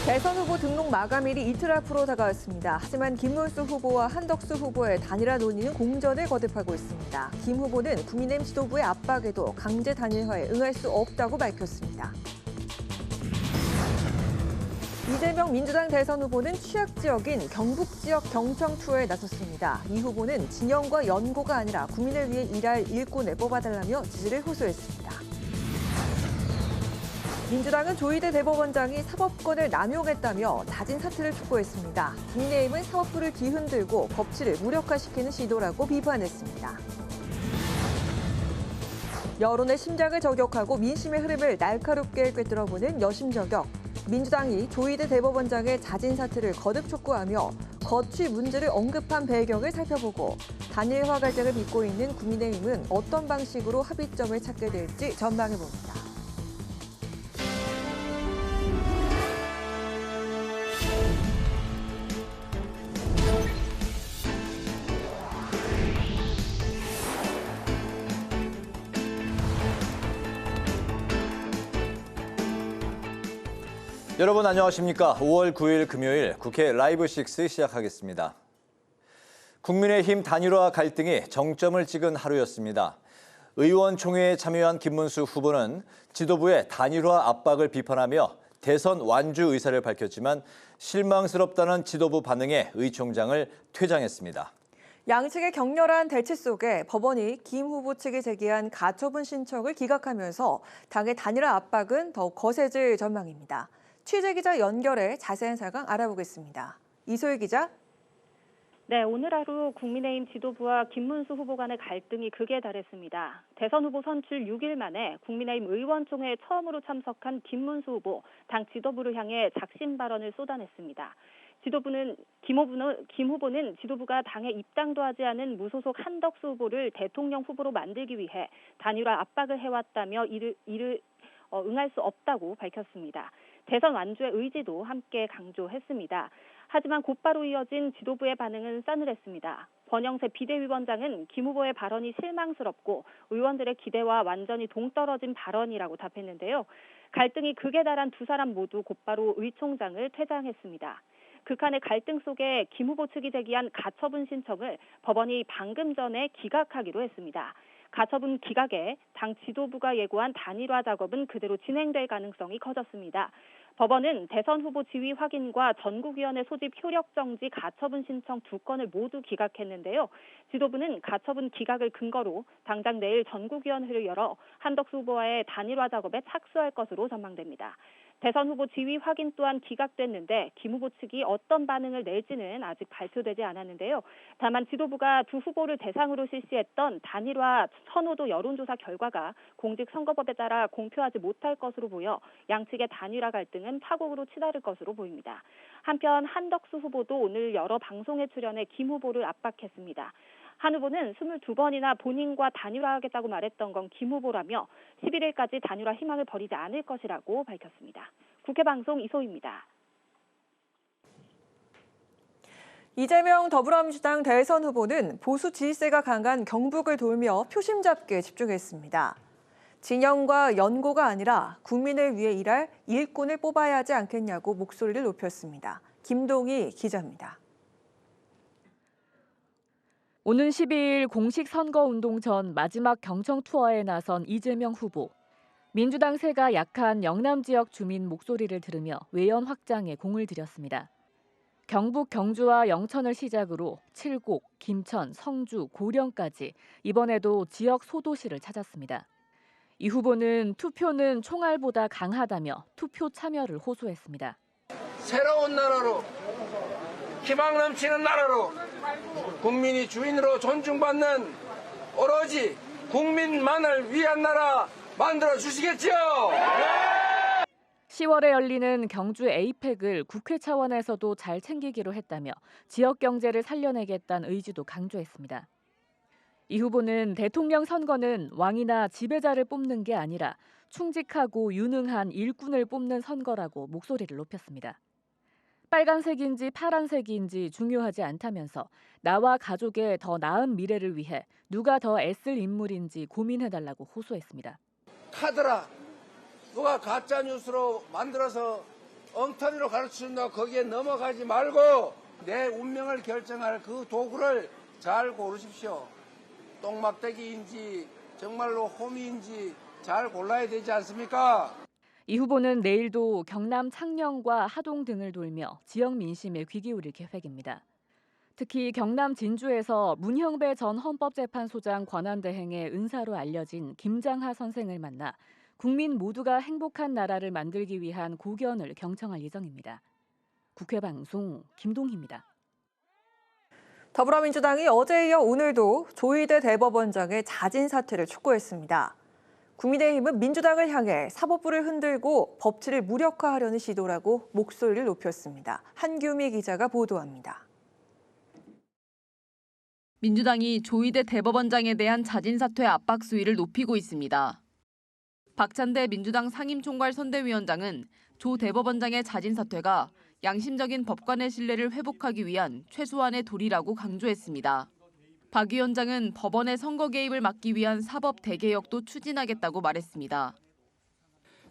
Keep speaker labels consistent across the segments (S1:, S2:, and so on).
S1: 대선 후보 등록 마감일이 이틀 앞으로 다가왔습니다. 하지만 김문수 후보와 한덕수 후보의 단일화 논의는 공전을 거듭하고 있습니다. 김 후보는 국민의힘 지도부의 압박에도 강제 단일화에 응할 수 없다고 밝혔습니다. 이재명 민주당 대선 후보는 취약 지역인 경북 지역 경청 투어에 나섰습니다. 이 후보는 진영과 연고가 아니라 국민을 위해 일할 일꾼을 뽑아달라며 지지를 호소했습니다. 민주당은 조희대 대법원장이 사법권을 남용했다며 자진 사퇴를 촉구했습니다. 국민의힘은 사법부를 뒤흔들고 법치를 무력화시키는 시도라고 비판했습니다. 여론의 심장을 저격하고 민심의 흐름을 날카롭게 꿰뚫어보는 여심 저격. 민주당이 조희대 대법원장의 자진 사퇴를 거듭 촉구하며 거취 문제를 언급한 배경을 살펴보고 단일화 갈등을 빚고 있는 국민의힘은 어떤 방식으로 합의점을 찾게 될지 전망해봅니다.
S2: 여러분 안녕하십니까? 5월 9일 금요일 국회 라이브 6 시작하겠습니다. 국민의힘 단일화 갈등이 정점을 찍은 하루였습니다. 의원총회에 참여한 김문수 후보는 지도부의 단일화 압박을 비판하며 대선 완주 의사를 밝혔지만 실망스럽다는 지도부 반응에 의 총장을 퇴장했습니다.
S1: 양측의 격렬한 대치 속에 법원이 김 후보 측이 제기한 가처분 신청을 기각하면서 당의 단일화 압박은 더욱 거세질 전망입니다. 취재기자 연결해 자세한 상황 알아보겠습니다. 이소희 기자.
S3: 네, 오늘 하루 국민의힘 지도부와 김문수 후보 간의 갈등이 극에 달했습니다. 대선 후보 선출 6일 만에 국민의힘 의원총회에 처음으로 참석한 김문수 후보, 당 지도부를 향해 작심 발언을 쏟아냈습니다. 김 후보는 지도부가 당에 입당도 하지 않은 무소속 한덕수 후보를 대통령 후보로 만들기 위해 단일화 압박을 해왔다며 이를 응할 수 없다고 밝혔습니다. 대선 완주의 의지도 함께 강조했습니다. 하지만 곧바로 이어진 지도부의 반응은 싸늘했습니다. 권영세 비대위원장은 김 후보의 발언이 실망스럽고 의원들의 기대와 완전히 동떨어진 발언이라고 답했는데요. 갈등이 극에 달한 두 사람 모두 곧바로 의 총장을 퇴장했습니다. 극한의 갈등 속에 김 후보 측이 제기한 가처분 신청을 법원이 방금 전에 기각하기로 했습니다. 가처분 기각에 당 지도부가 예고한 단일화 작업은 그대로 진행될 가능성이 커졌습니다. 법원은 대선 후보 지위 확인과 전국위원회 소집 효력 정지 가처분 신청 두 건을 모두 기각했는데요. 지도부는 가처분 기각을 근거로 당장 내일 전국위원회를 열어 한덕수 후보와의 단일화 작업에 착수할 것으로 전망됩니다. 대선 후보 지위 확인 또한 기각됐는데 김 후보 측이 어떤 반응을 낼지는 아직 발표되지 않았는데요. 다만 지도부가 두 후보를 대상으로 실시했던 단일화 선호도 여론조사 결과가 공직선거법에 따라 공표하지 못할 것으로 보여 양측의 단일화 갈등은 파국으로 치달을 것으로 보입니다. 한편 한덕수 후보도 오늘 여러 방송에 출연해 김 후보를 압박했습니다. 한 후보는 22번이나 본인과 단일화하겠다고 말했던 건 김 후보라며 11일까지 단일화 희망을 버리지 않을 것이라고 밝혔습니다. 국회방송 이소희입니다.
S1: 이재명 더불어민주당 대선 후보는 보수 지지세가 강한 경북을 돌며 표심 잡기에 집중했습니다. 진영과 연고가 아니라 국민을 위해 일할 일꾼을 뽑아야 하지 않겠냐고 목소리를 높였습니다. 김동희 기자입니다.
S4: 오는 12일 공식 선거운동 전 마지막 경청 투어에 나선 이재명 후보. 민주당 세가 약한 영남 지역 주민 목소리를 들으며 외연 확장에 공을 들였습니다. 경북 경주와 영천을 시작으로 칠곡, 김천, 성주, 고령까지 이번에도 지역 소도시를 찾았습니다. 이 후보는 투표는 총알보다 강하다며 투표 참여를 호소했습니다.
S5: 새로운 나라로, 희망 넘치는 나라로, 국민이 주인으로 존중받는 오로지 국민만을 위한 나라 만들어 주시겠죠?
S4: 10월에 열리는 경주 에이펙을 국회 차원에서도 잘 챙기기로 했다며 지역 경제를 살려내겠다는 의지도 강조했습니다. 이 후보는 대통령 선거는 왕이나 지배자를 뽑는 게 아니라 충직하고 유능한 일꾼을 뽑는 선거라고 목소리를 높였습니다. 빨간색인지 파란색인지 중요하지 않다면서 나와 가족의 더 나은 미래를 위해 누가 더 애쓸 인물인지 고민해달라고 호소했습니다.
S5: 카더라 누가 가짜 뉴스로 만들어서 엉터리로 가르쳐준다고 거기에 넘어가지 말고 내 운명을 결정할 그 도구를 잘 고르십시오. 똥막대기인지 정말로 호미인지 잘 골라야 되지 않습니까?
S4: 이 후보는 내일도 경남 창녕과 하동 등을 돌며 지역 민심에 귀 기울일 계획입니다. 특히 경남 진주에서 문형배 전 헌법재판소장 권한대행의 은사로 알려진 김장하 선생을 만나 국민 모두가 행복한 나라를 만들기 위한 고견을 경청할 예정입니다. 국회 방송 김동희입니다.
S1: 더불어민주당이 어제에 이어 오늘도 조희대 대법원장의 자진 사퇴를 촉구했습니다. 국민의힘은 민주당을 향해 사법부를 흔들고 법치를 무력화하려는 시도라고 목소리를 높였습니다. 한규미 기자가 보도합니다.
S6: 민주당이 조희대 대법원장에 대한 자진 사퇴 압박 수위를 높이고 있습니다. 박찬대 민주당 상임총괄 선대위원장은 조 대법원장의 자진 사퇴가 양심적인 법관의 신뢰를 회복하기 위한 최소한의 도리라고 강조했습니다. 박 위원장은 법원의 선거 개입을 막기 위한 사법 대개혁도 추진하겠다고 말했습니다.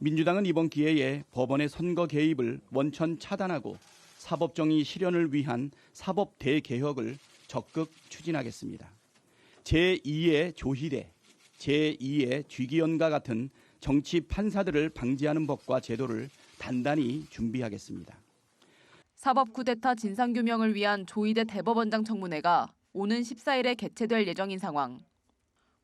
S7: 민주당은 이번 기회에 법원의 선거 개입을 원천 차단하고 사법정의 실현을 위한 사법 대개혁을 적극 추진하겠습니다. 제2의 조희대, 제2의 쥐기현과 같은 정치 판사들을 방지하는 법과 제도를 단단히 준비하겠습니다.
S6: 사법 쿠데타 진상규명을 위한 조희대 대법원장 청문회가 오는 14일에 개최될 예정인 상황.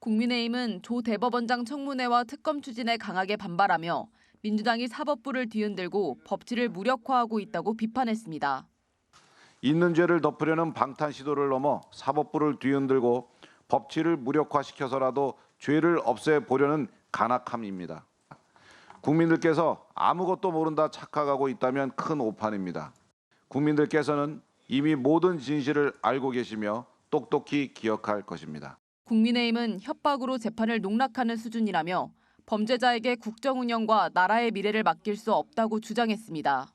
S6: 국민의힘은 조 대법원장 청문회와 특검 추진에 강하게 반발하며 민주당이 사법부를 뒤흔들고 법치를 무력화하고 있다고 비판했습니다.
S8: 있는 죄를 덮으려는 방탄 시도를 넘어 사법부를 뒤흔들고 법치를 무력화시켜서라도 죄를 없애보려는 간악함입니다. 국민들께서 아무것도 모른다 착각하고 있다면 큰 오판입니다. 국민들께서는 이미 모든 진실을 알고 계시며 똑똑히 기억할 것입니다.
S6: 국민의힘은 협박으로 재판을 농락하는 수준이라며 범죄자에게 국정 운영과 나라의 미래를 맡길 수 없다고 주장했습니다.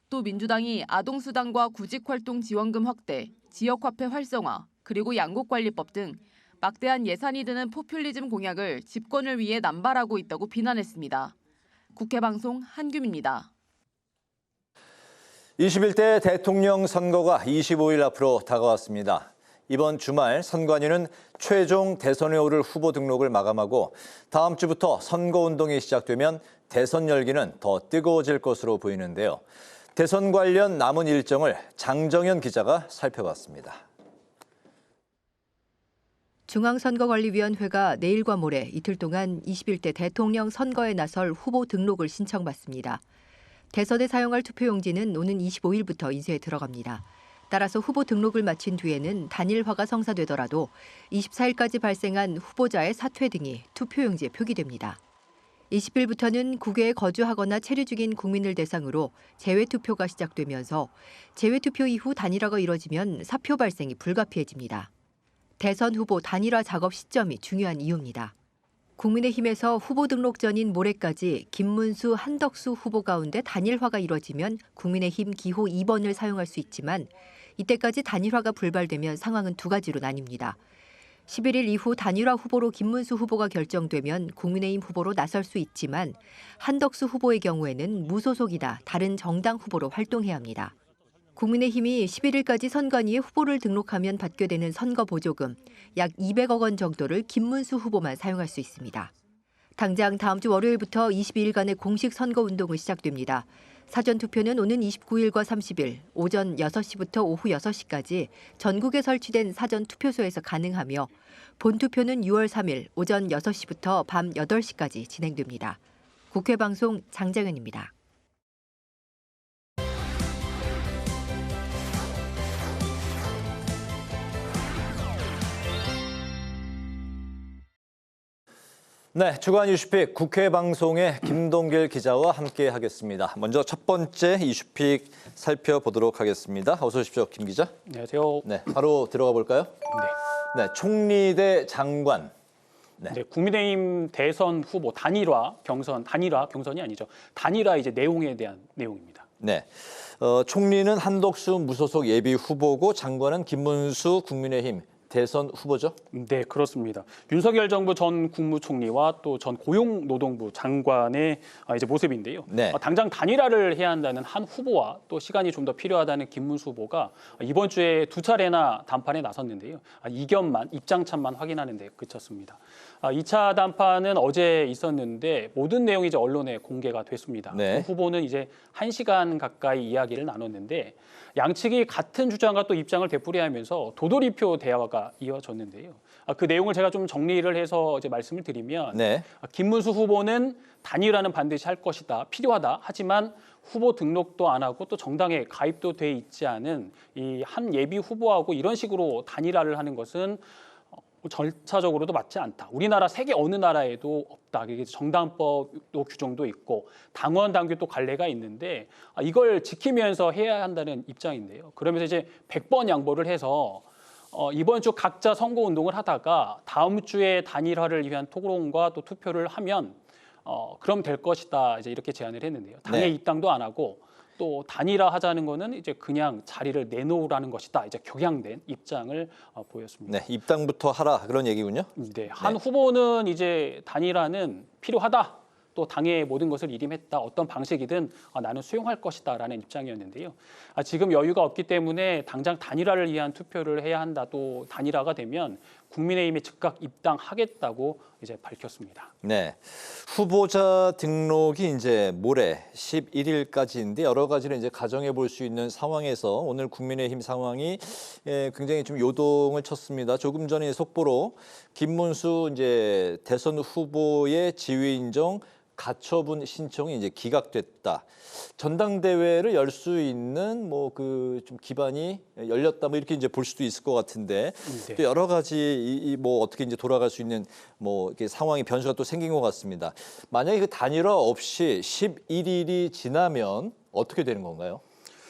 S6: 또 민주당이 아동수당과 구직활동 지원금 확대, 지역화폐 활성화, 그리고 양곡관리법 등 막대한 예산이 드는 포퓰리즘 공약을 집권을 위해 남발하고 있다고 비난했습니다. 국회 방송 한규미입니다.
S2: 21대 대통령 선거가 25일 앞으로 다가왔습니다. 이번 주말 선관위는 최종 대선에 오를 후보 등록을 마감하고 다음 주부터 선거운동이 시작되면 대선 열기는 더 뜨거워질 것으로 보이는데요. 대선 관련 남은 일정을 장정현 기자가 살펴봤습니다.
S9: 중앙선거관리위원회가 내일과 모레 이틀 동안 21대 대통령 선거에 나설 후보 등록을 신청받습니다. 대선에 사용할 투표용지는 오는 25일부터 인쇄에 들어갑니다. 따라서 후보 등록을 마친 뒤에는 단일화가 성사되더라도 24일까지 발생한 후보자의 사퇴 등이 투표용지에 표기됩니다. 20일부터는 국외에 거주하거나 체류 중인 국민을 대상으로 재외투표가 시작되면서 재외투표 이후 단일화가 이뤄지면 사표 발생이 불가피해집니다. 대선 후보 단일화 작업 시점이 중요한 이유입니다. 국민의힘에서 후보 등록 전인 모레까지 김문수, 한덕수 후보 가운데 단일화가 이뤄지면 국민의힘 기호 2번을 사용할 수 있지만 이때까지 단일화가 불발되면 상황은 두 가지로 나뉩니다. 11일 이후 단일화 후보로 김문수 후보가 결정되면 국민의힘 후보로 나설 수 있지만 한덕수 후보의 경우에는 무소속이나 다른 정당 후보로 활동해야 합니다. 국민의힘이 11일까지 선관위에 후보를 등록하면 받게 되는 선거보조금 약 200억 원 정도를 김문수 후보만 사용할 수 있습니다. 당장 다음 주 월요일부터 22일간의 공식 선거운동은 시작됩니다. 사전투표는 오는 29일과 30일 오전 6시부터 오후 6시까지 전국에 설치된 사전투표소에서 가능하며 본투표는 6월 3일 오전 6시부터 밤 8시까지 진행됩니다. 국회 방송 장정현입니다.
S2: 네, 주간 이슈픽 국회 방송의 김동길 기자와 함께 하겠습니다. 먼저 첫 번째 이슈픽 살펴보도록 하겠습니다. 어서 오십시오, 김 기자.
S10: 안녕하세요.
S2: 네, 바로 들어가 볼까요? 네, 총리 대 장관.
S10: 네, 국민의힘 대선 후보 단일화 경선이 아니죠. 단일화 이제 내용에 대한 내용입니다.
S2: 네, 총리는 한덕수 무소속 예비 후보고 장관은 김문수 국민의힘 대선 후보죠?
S10: 네, 그렇습니다. 윤석열 정부 전 국무총리와 또 전 고용노동부 장관의 이제 모습인데요.
S2: 네.
S10: 당장 단일화를 해야 한다는 한 후보와 또 시간이 좀 더 필요하다는 김문수 후보가 이번 주에 두 차례나 담판에 나섰는데요. 이견만, 입장차만 확인하는 데 그쳤습니다. 2차 담판은 어제 있었는데 모든 내용이 이제 언론에 공개가 됐습니다.
S2: 네.
S10: 두 후보는 이제 1시간 가까이 이야기를 나눴는데 양측이 같은 주장과 또 입장을 되풀이하면서 도돌이표 대화가 이어졌는데요. 그 내용을 제가 좀 정리를 해서 이제 말씀을 드리면
S2: 네.
S10: 김문수 후보는 단일화는 반드시 할 것이다, 필요하다. 하지만 후보 등록도 안 하고 또 정당에 가입도 돼 있지 않은 이 한 예비 후보하고 이런 식으로 단일화를 하는 것은 절차적으로도 맞지 않다. 우리나라 세계 어느 나라에도 없다. 이게 정당법도 규정도 있고 당원 당규 또 관례가 있는데 이걸 지키면서 해야 한다는 입장인데요. 그러면서 이제 100번 양보를 해서 이번 주 각자 선거 운동을 하다가 다음 주에 단일화를 위한 토론과 또 투표를 하면 그럼 될 것이다. 이제 이렇게 제안을 했는데요. 당에
S2: 네.
S10: 입당도 안 하고 또 단일화 하자는 거는 이제 그냥 자리를 내놓으라는 것이다. 이제 격양된 입장을 보였습니다.
S2: 네, 입당부터 하라 그런 얘기군요.
S10: 네, 한 후보는 이제 단일화는 필요하다. 또 당의 모든 것을 일임했다. 어떤 방식이든 나는 수용할 것이다라는 입장이었는데요. 지금 여유가 없기 때문에 당장 단일화를 위한 투표를 해야 한다. 또 단일화가 되면 국민의힘에 즉각 입당하겠다고 이제 밝혔습니다.
S2: 네, 후보자 등록이 이제 모레 11일까지인데 여러 가지를 이제 가정해 볼 수 있는 상황에서 오늘 국민의힘 상황이 굉장히 좀 요동을 쳤습니다. 조금 전에 속보로 김문수 이제 대선 후보의 지위 인정 가처분 신청이 이제 기각됐다. 전당대회를 열 수 있는 뭐 그 좀 기반이 열렸다. 뭐 이렇게 이제 볼 수도 있을 것 같은데
S10: 네.
S2: 또 여러 가지 뭐 어떻게 이제 돌아갈 수 있는 뭐 이렇게 상황이 변수가 또 생긴 것 같습니다. 만약에 그 단일화 없이 11일이 지나면 어떻게 되는 건가요?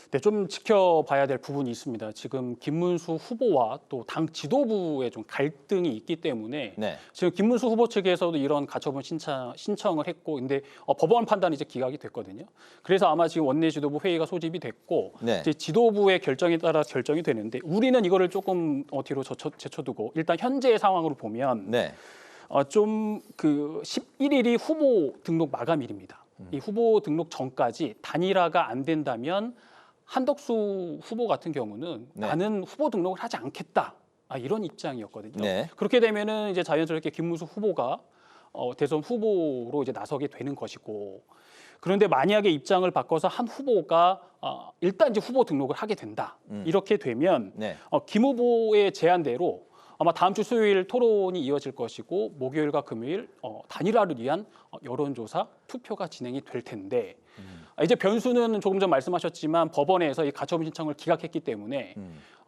S10: 네, 좀 지켜봐야 될 부분이 있습니다. 지금 김문수 후보와 또 당 지도부에 좀 갈등이 있기 때문에
S2: 네.
S10: 지금 김문수 후보 측에서도 이런 가처분 신청을 했고, 근데 법원 판단이 이제 기각이 됐거든요. 그래서 아마 지금 원내 지도부 회의가 소집이 됐고,
S2: 네.
S10: 이제 지도부의 결정에 따라 결정이 되는데 우리는 이거를 조금 뒤로 제쳐두고 일단 현재의 상황으로 보면
S2: 네.
S10: 좀 그 11일이 후보 등록 마감일입니다. 이 후보 등록 전까지 단일화가 안 된다면 한덕수 후보 같은 경우는
S2: 네.
S10: 나는 후보 등록을 하지 않겠다. 이런 입장이었거든요.
S2: 네.
S10: 그렇게 되면은 이제 자연스럽게 김문수 후보가 대선 후보로 이제 나서게 되는 것이고, 그런데 만약에 입장을 바꿔서 한 후보가 일단 이제 후보 등록을 하게 된다. 이렇게 되면
S2: 네.
S10: 김 후보의 제안대로 아마 다음 주 수요일 토론이 이어질 것이고 목요일과 금요일 단일화를 위한 여론조사 투표가 진행이 될 텐데 이제 변수는 조금 전 말씀하셨지만 법원에서 이 가처분 신청을 기각했기 때문에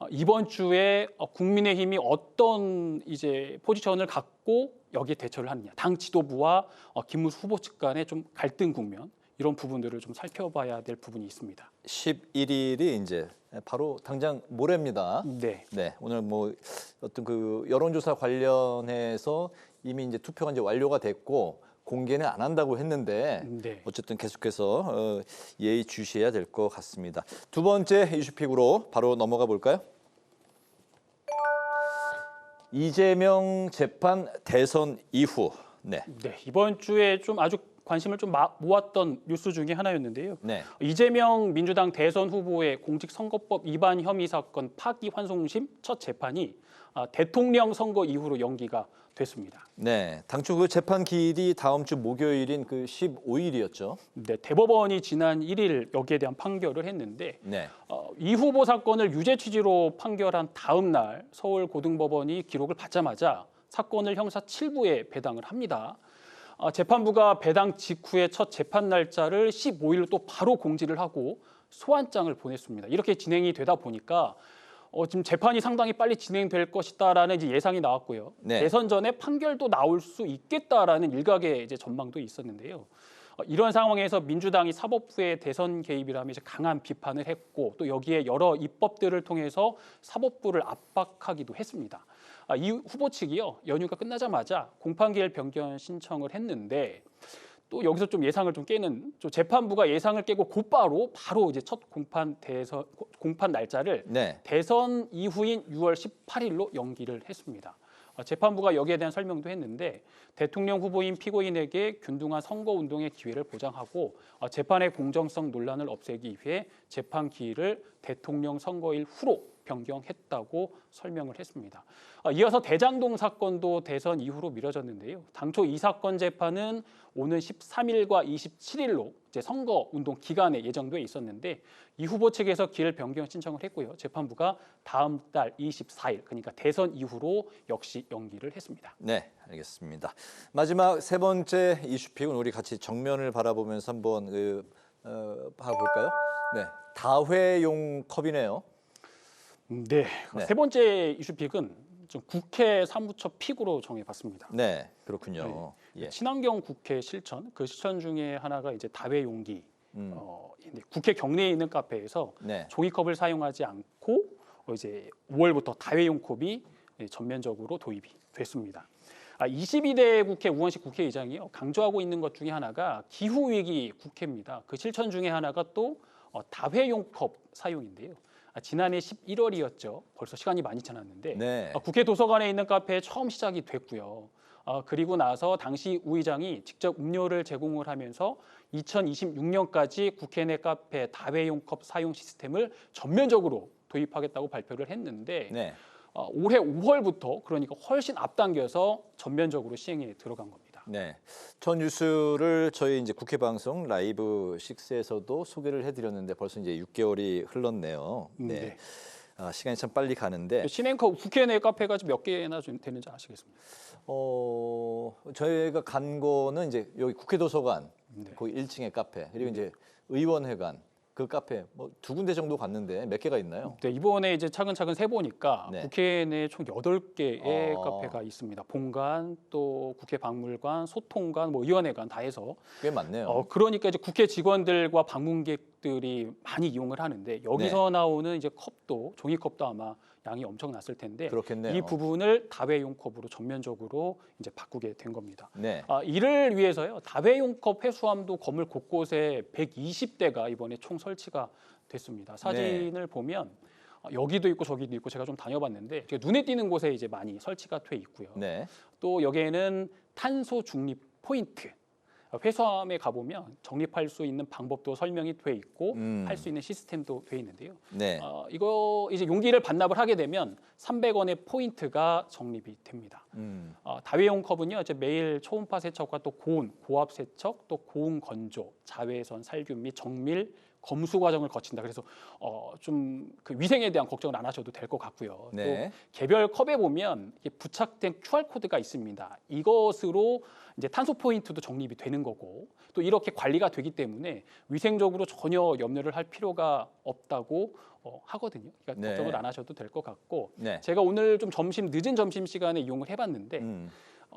S10: 이번 주에 국민의힘이 어떤 이제 포지션을 갖고 여기에 대처를 하느냐, 당 지도부와 김문수 후보 측 간의 좀 갈등 국면, 이런 부분들을 좀 살펴봐야 될 부분이 있습니다.
S2: 11일이 이제 바로 당장 모레입니다.
S10: 네.
S2: 네, 오늘 뭐 어떤 그 여론조사 관련해서 이미 이제 투표가 이제 완료가 됐고 공개는 안 한다고 했는데
S10: 네.
S2: 어쨌든 계속해서 예의 주시해야 될 것 같습니다. 두 번째 이슈픽으로 바로 넘어가 볼까요? 이재명 재판 대선 이후. 네.
S10: 네, 이번 주에 좀 아주 관심을 좀 모았던 뉴스 중에 하나였는데요.
S2: 네.
S10: 이재명 민주당 대선 후보의 공직선거법 위반 혐의 사건 파기환송심 첫 재판이 대통령 선거 이후로 연기가 됐습니다.
S2: 네, 당초 그 재판 기일이 다음 주 목요일인 그 15일이었죠.
S10: 네, 대법원이 지난 1일 여기에 대한 판결을 했는데
S2: 네.
S10: 이 후보 사건을 유죄 취지로 판결한 다음 날 서울고등법원이 기록을 받자마자 사건을 형사 7부에 배당을 합니다. 재판부가 배당 직후에 첫 재판 날짜를 15일로 또 바로 공지를 하고 소환장을 보냈습니다. 이렇게 진행이 되다 보니까 지금 재판이 상당히 빨리 진행될 것이다라는 이제 예상이 나왔고요.
S2: 네.
S10: 대선 전에 판결도 나올 수 있겠다라는 일각의 이제 전망도 있었는데요. 이런 상황에서 민주당이 사법부의 대선 개입이라며 이제 강한 비판을 했고 또 여기에 여러 입법들을 통해서 사법부를 압박하기도 했습니다. 이 후보 측이요, 연휴가 끝나자마자 공판기일 변경 신청을 했는데 또 여기서 좀 예상을 좀 깨는 좀 재판부가 예상을 깨고 곧바로 바로 이제 첫 공판 날짜를
S2: 네.
S10: 대선 이후인 6월 18일로 연기를 했습니다. 재판부가 여기에 대한 설명도 했는데 대통령 후보인 피고인에게 균등한 선거운동의 기회를 보장하고 재판의 공정성 논란을 없애기 위해 재판 기일을 대통령 선거일 후로 변경했다고 설명을 했습니다. 이어서 대장동 사건도 대선 이후로 미뤄졌는데요. 당초 이 사건 재판은 오는 13일과 27일로 이제 선거운동 기간에 예정돼 있었는데 이 후보 측에서 기일 변경 신청을 했고요. 재판부가 다음 달 24일, 그러니까 대선 이후로 역시 연기를 했습니다.
S2: 네, 알겠습니다. 마지막 세 번째 이슈픽은 우리 같이 정면을 바라보면서 한번 봐볼까요? 네, 다회용 컵이네요.
S10: 네, 세 번째 이슈픽은 좀 국회 사무처 픽으로 정해봤습니다.
S2: 네, 그렇군요.
S10: 네.
S2: 예.
S10: 친환경 국회 실천, 그 실천 중에 하나가 이제 다회용기. 국회 경내에 있는 카페에서
S2: 네.
S10: 종이컵을 사용하지 않고 이제 5월부터 다회용 컵이 전면적으로 도입이 됐습니다. 22대 국회 우원식 국회의장이요 강조하고 있는 것 중에 하나가 기후 위기 국회입니다. 그 실천 중에 하나가 또 다회용 컵 사용인데요. 지난해 11월이었죠. 벌써 시간이 많이 지났는데
S2: 네.
S10: 국회 도서관에 있는 카페에 처음 시작이 됐고요. 그리고 나서 당시 우 의장이 직접 음료를 제공을 하면서 2026년까지 국회 내 카페 다회용 컵 사용 시스템을 전면적으로 도입하겠다고 발표를 했는데
S2: 네.
S10: 올해 5월부터 그러니까 훨씬 앞당겨서 전면적으로 시행에 들어간 겁니다.
S2: 네, 전 뉴스를 저희 이제 국회 방송 라이브 6에서도 소개를 해드렸는데 벌써 이제 6개월이 흘렀네요. 네, 시간이 참 빨리 가는데
S10: 신앵커 국회 내 카페가 몇 개나 되는지 아시겠습니까?
S2: 저희가 간 거는 이제 여기 국회 도서관,
S10: 네.
S2: 거기 1층의 카페, 그리고 이제 의원회관 그 카페 뭐 2군데 정도 갔는데 몇 개가 있나요?
S10: 네, 이번에 이제 차근차근 세 보니까
S2: 네.
S10: 국회 내 총 8개의 카페가 있습니다. 본관, 또 국회 박물관, 소통관, 뭐 의원회관 다 해서
S2: 꽤 많네요.
S10: 그러니까 이제 국회 직원들과 방문객들이 많이 이용을 하는데 여기서 나오는 이제 컵도 종이컵도 아마 양이 엄청났을 텐데
S2: 그렇겠네요.
S10: 이 부분을 다회용 컵으로 전면적으로 이제 바꾸게 된 겁니다.
S2: 네.
S10: 이를 위해서요 다회용 컵 회수함도 건물 곳곳에 120대가 이번에 총 설치가 됐습니다. 사진을 보면 여기도 있고 저기도 있고 제가 좀 다녀봤는데 제가 눈에 띄는 곳에 이제 많이 설치가 돼 있고요.
S2: 네.
S10: 또 여기에는 탄소 중립 포인트. 회수함에 가보면 적립할 수 있는 방법도 설명이 돼 있고 할 수 있는 시스템도 돼 있는데요.
S2: 네.
S10: 이거 이제 용기를 반납을 하게 되면 300원의 포인트가 적립이 됩니다. 다회용 컵은요, 이제 매일 초음파 세척과 또 고온, 고압 세척, 또 고온 건조, 자외선 살균 및 정밀 검수 과정을 거친다. 그래서 좀 그 위생에 대한 걱정을 안 하셔도 될 것 같고요.
S2: 네.
S10: 또 개별 컵에 보면 이게 부착된 QR 코드가 있습니다. 이것으로 이제 탄소 포인트도 적립이 되는 거고 또 이렇게 관리가 되기 때문에 위생적으로 전혀 염려를 할 필요가 없다고 하거든요. 그러니까
S2: 네.
S10: 걱정을 안 하셔도 될 것 같고
S2: 네.
S10: 제가 오늘 좀 늦은 점심 시간에 이용을 해봤는데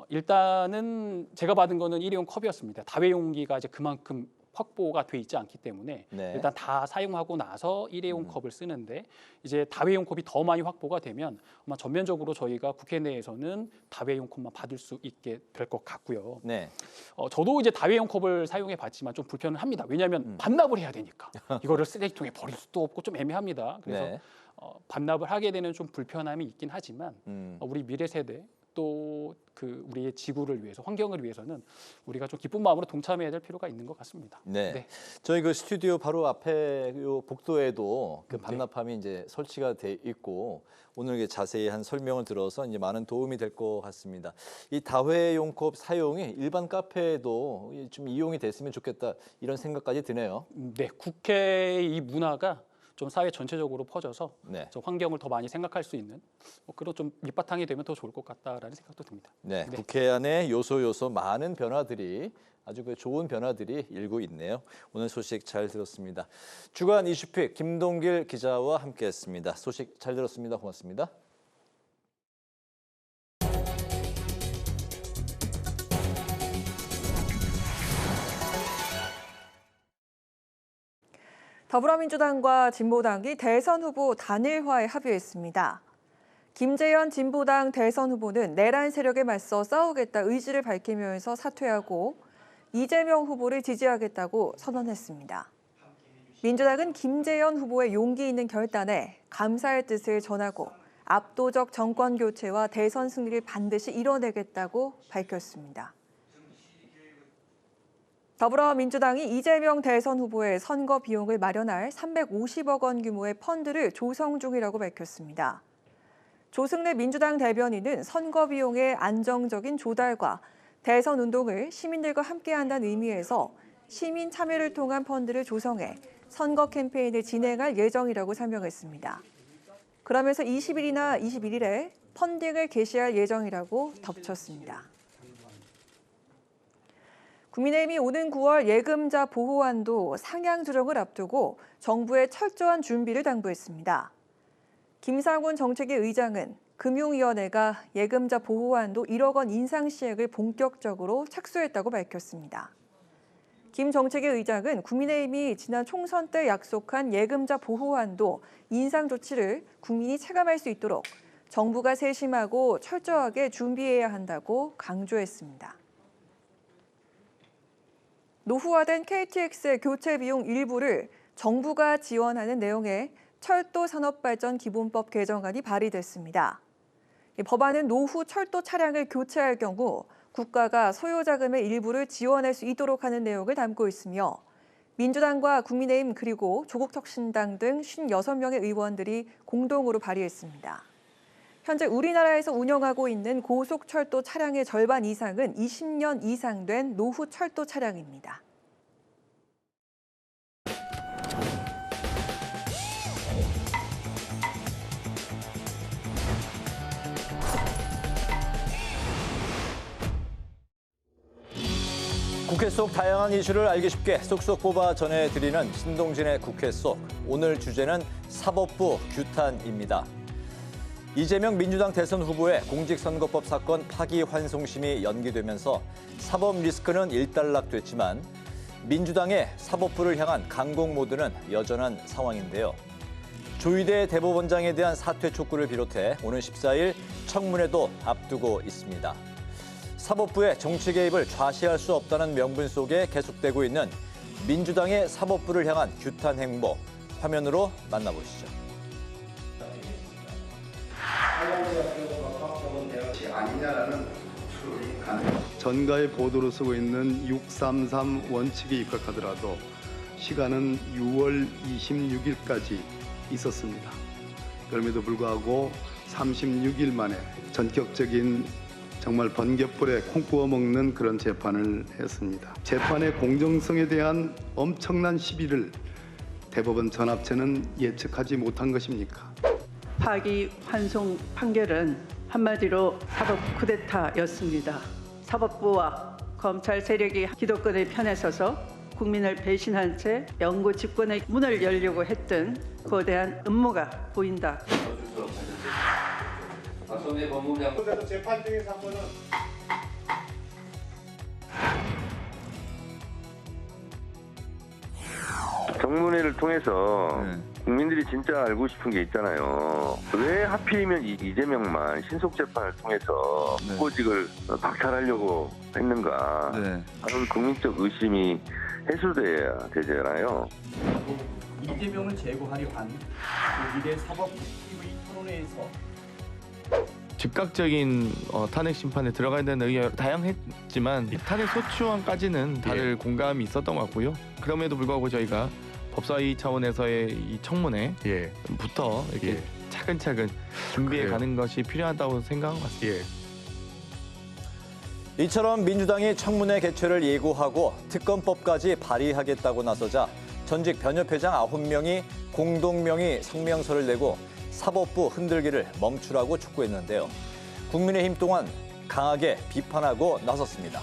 S10: 일단은 제가 받은 거는 일회용 컵이었습니다. 다회용기가 이제 그만큼 확보가 돼 있지 않기 때문에
S2: 네.
S10: 일단 다 사용하고 나서 일회용 컵을 쓰는데 이제 다회용 컵이 더 많이 확보가 되면 아마 전면적으로 저희가 국회 내에서는 다회용 컵만 받을 수 있게 될 것 같고요.
S2: 네.
S10: 저도 이제 다회용 컵을 사용해 봤지만 좀 불편은 합니다. 왜냐하면 반납을 해야 되니까 이거를 쓰레기통에 버릴 수도 없고 좀 애매합니다. 그래서
S2: 네.
S10: 반납을 하게 되는 좀 불편함이 있긴 하지만 우리 미래 세대 또 그 우리의 지구를 위해서 환경을 위해서는 우리가 좀 기쁜 마음으로 동참해야 될 필요가 있는 것 같습니다.
S2: 네. 저희 그 스튜디오 바로 앞에 요 복도에도 그 반납함이 이제 설치가 돼 있고 오늘 이게 자세히 한 설명을 들어서 이제 많은 도움이 될 것 같습니다. 이 다회용 컵 사용이 일반 카페에도 좀 이용이 됐으면 좋겠다 이런 생각까지 드네요.
S10: 네, 국회의 이 문화가 좀 사회 전체적으로 퍼져서
S2: 네.
S10: 좀 환경을 더 많이 생각할 수 있는 그런 좀 밑바탕이 되면 더 좋을 것 같다라는 생각도 듭니다.
S2: 네, 국회 안에 요소 많은 변화들이 아주 그 좋은 변화들이 일고 있네요. 오늘 소식 잘 들었습니다. 주간 이슈픽 김동길 기자와 함께했습니다. 소식 잘 들었습니다. 고맙습니다.
S1: 더불어민주당과 진보당이 대선 후보 단일화에 합의했습니다. 김재현 진보당 대선 후보는 내란 세력에 맞서 싸우겠다 의지를 밝히면서 사퇴하고 이재명 후보를 지지하겠다고 선언했습니다. 민주당은 김재현 후보의 용기 있는 결단에 감사의 뜻을 전하고 압도적 정권 교체와 대선 승리를 반드시 이뤄내겠다고 밝혔습니다. 더불어민주당이 이재명 대선 후보의 선거 비용을 마련할 350억 원 규모의 펀드를 조성 중이라고 밝혔습니다. 조승래 민주당 대변인은 선거 비용의 안정적인 조달과 대선 운동을 시민들과 함께한다는 의미에서 시민 참여를 통한 펀드를 조성해 선거 캠페인을 진행할 예정이라고 설명했습니다. 그러면서 20일이나 21일에 펀딩을 개시할 예정이라고 덧붙였습니다. 국민의힘이 오는 9월 예금자 보호한도 상향 조정을 앞두고 정부의 철저한 준비를 당부했습니다. 김상훈 정책위 의장은 금융위원회가 예금자 보호한도 1억 원 인상 시행을 본격적으로 착수했다고 밝혔습니다. 김 정책위 의장은 국민의힘이 지난 총선 때 약속한 예금자 보호한도 인상 조치를 국민이 체감할 수 있도록 정부가 세심하고 철저하게 준비해야 한다고 강조했습니다. 노후화된 KTX의 교체 비용 일부를 정부가 지원하는 내용의 철도산업발전 기본법 개정안이 발의됐습니다. 법안은 노후 철도 차량을 교체할 경우 국가가 소요자금의 일부를 지원할 수 있도록 하는 내용을 담고 있으며 민주당과 국민의힘 그리고 조국혁신당 등 56명의 의원들이 공동으로 발의했습니다. 현재 우리나라에서 운영하고 있는 고속철도 차량의 절반 이상은 20년 이상 된 노후 철도 차량입니다.
S2: 국회 속 다양한 이슈를 알기 쉽게 쏙쏙 뽑아 전해드리는 신동진의 국회 속. 오늘 주제는 사법부 규탄입니다. 이재명 민주당 대선 후보의 공직선거법 사건 파기환송심이 연기되면서 사법 리스크는 일단락됐지만 민주당의 사법부를 향한 강공 모드는 여전한 상황인데요. 조희대 대법원장에 대한 사퇴 촉구를 비롯해 오는 14일 청문회도 앞두고 있습니다. 사법부의 정치 개입을 좌시할 수 없다는 명분 속에 계속되고 있는 민주당의 사법부를 향한 규탄 행보, 화면으로 만나보시죠.
S11: 전가의 보도로 쓰고 있는 633 원칙에 입각하더라도 시간은 6월 26일까지 있었습니다. 그럼에도 불구하고 36일 만에 전격적인 정말 번갯불에 콩 구워 먹는 그런 재판을 했습니다. 재판의 공정성에 대한 엄청난 시비를 대법원 전합체는 예측하지 못한 것입니까?
S12: 파기환송 판결은 한마디로 사법 쿠데타였습니다. 사법부와 검찰 세력이 기득권의 편에 서서 국민을 배신한 채 영구 집권의 문을 열려고 했던 거대한 음모가 보인다.
S13: 박선배 법무장 재판 중인 사건은
S14: 청문회를 통해서 국민들이 진짜 알고 싶은 게 있잖아요. 왜 하필이면 이재명만 신속 재판을 통해서 후보직을 박탈하려고 했는가 하는 국민적 의심이 해소돼야 되잖아요.
S7: 이재명을 제거하려 한 조희대 사법TV 토론회에서
S15: 즉각적인 탄핵 심판에 들어가야 되는 의견이 다양했지만 탄핵 소추안까지는 다들 공감이 있었던 것 같고요. 그럼에도 불구하고 저희가 법사위 차원에서의 이 청문회부터 이렇게 차근차근 준비해 가는 것이 필요하다고 생각한 것 같습니다.
S2: 이처럼 민주당이 청문회 개최를 예고하고 특검법까지 발의하겠다고 나서자 전직 변협회장 9명이 공동명의 성명서를 내고 사법부 흔들기를 멈추라고 촉구했는데요. 국민의힘 또한 강하게 비판하고 나섰습니다.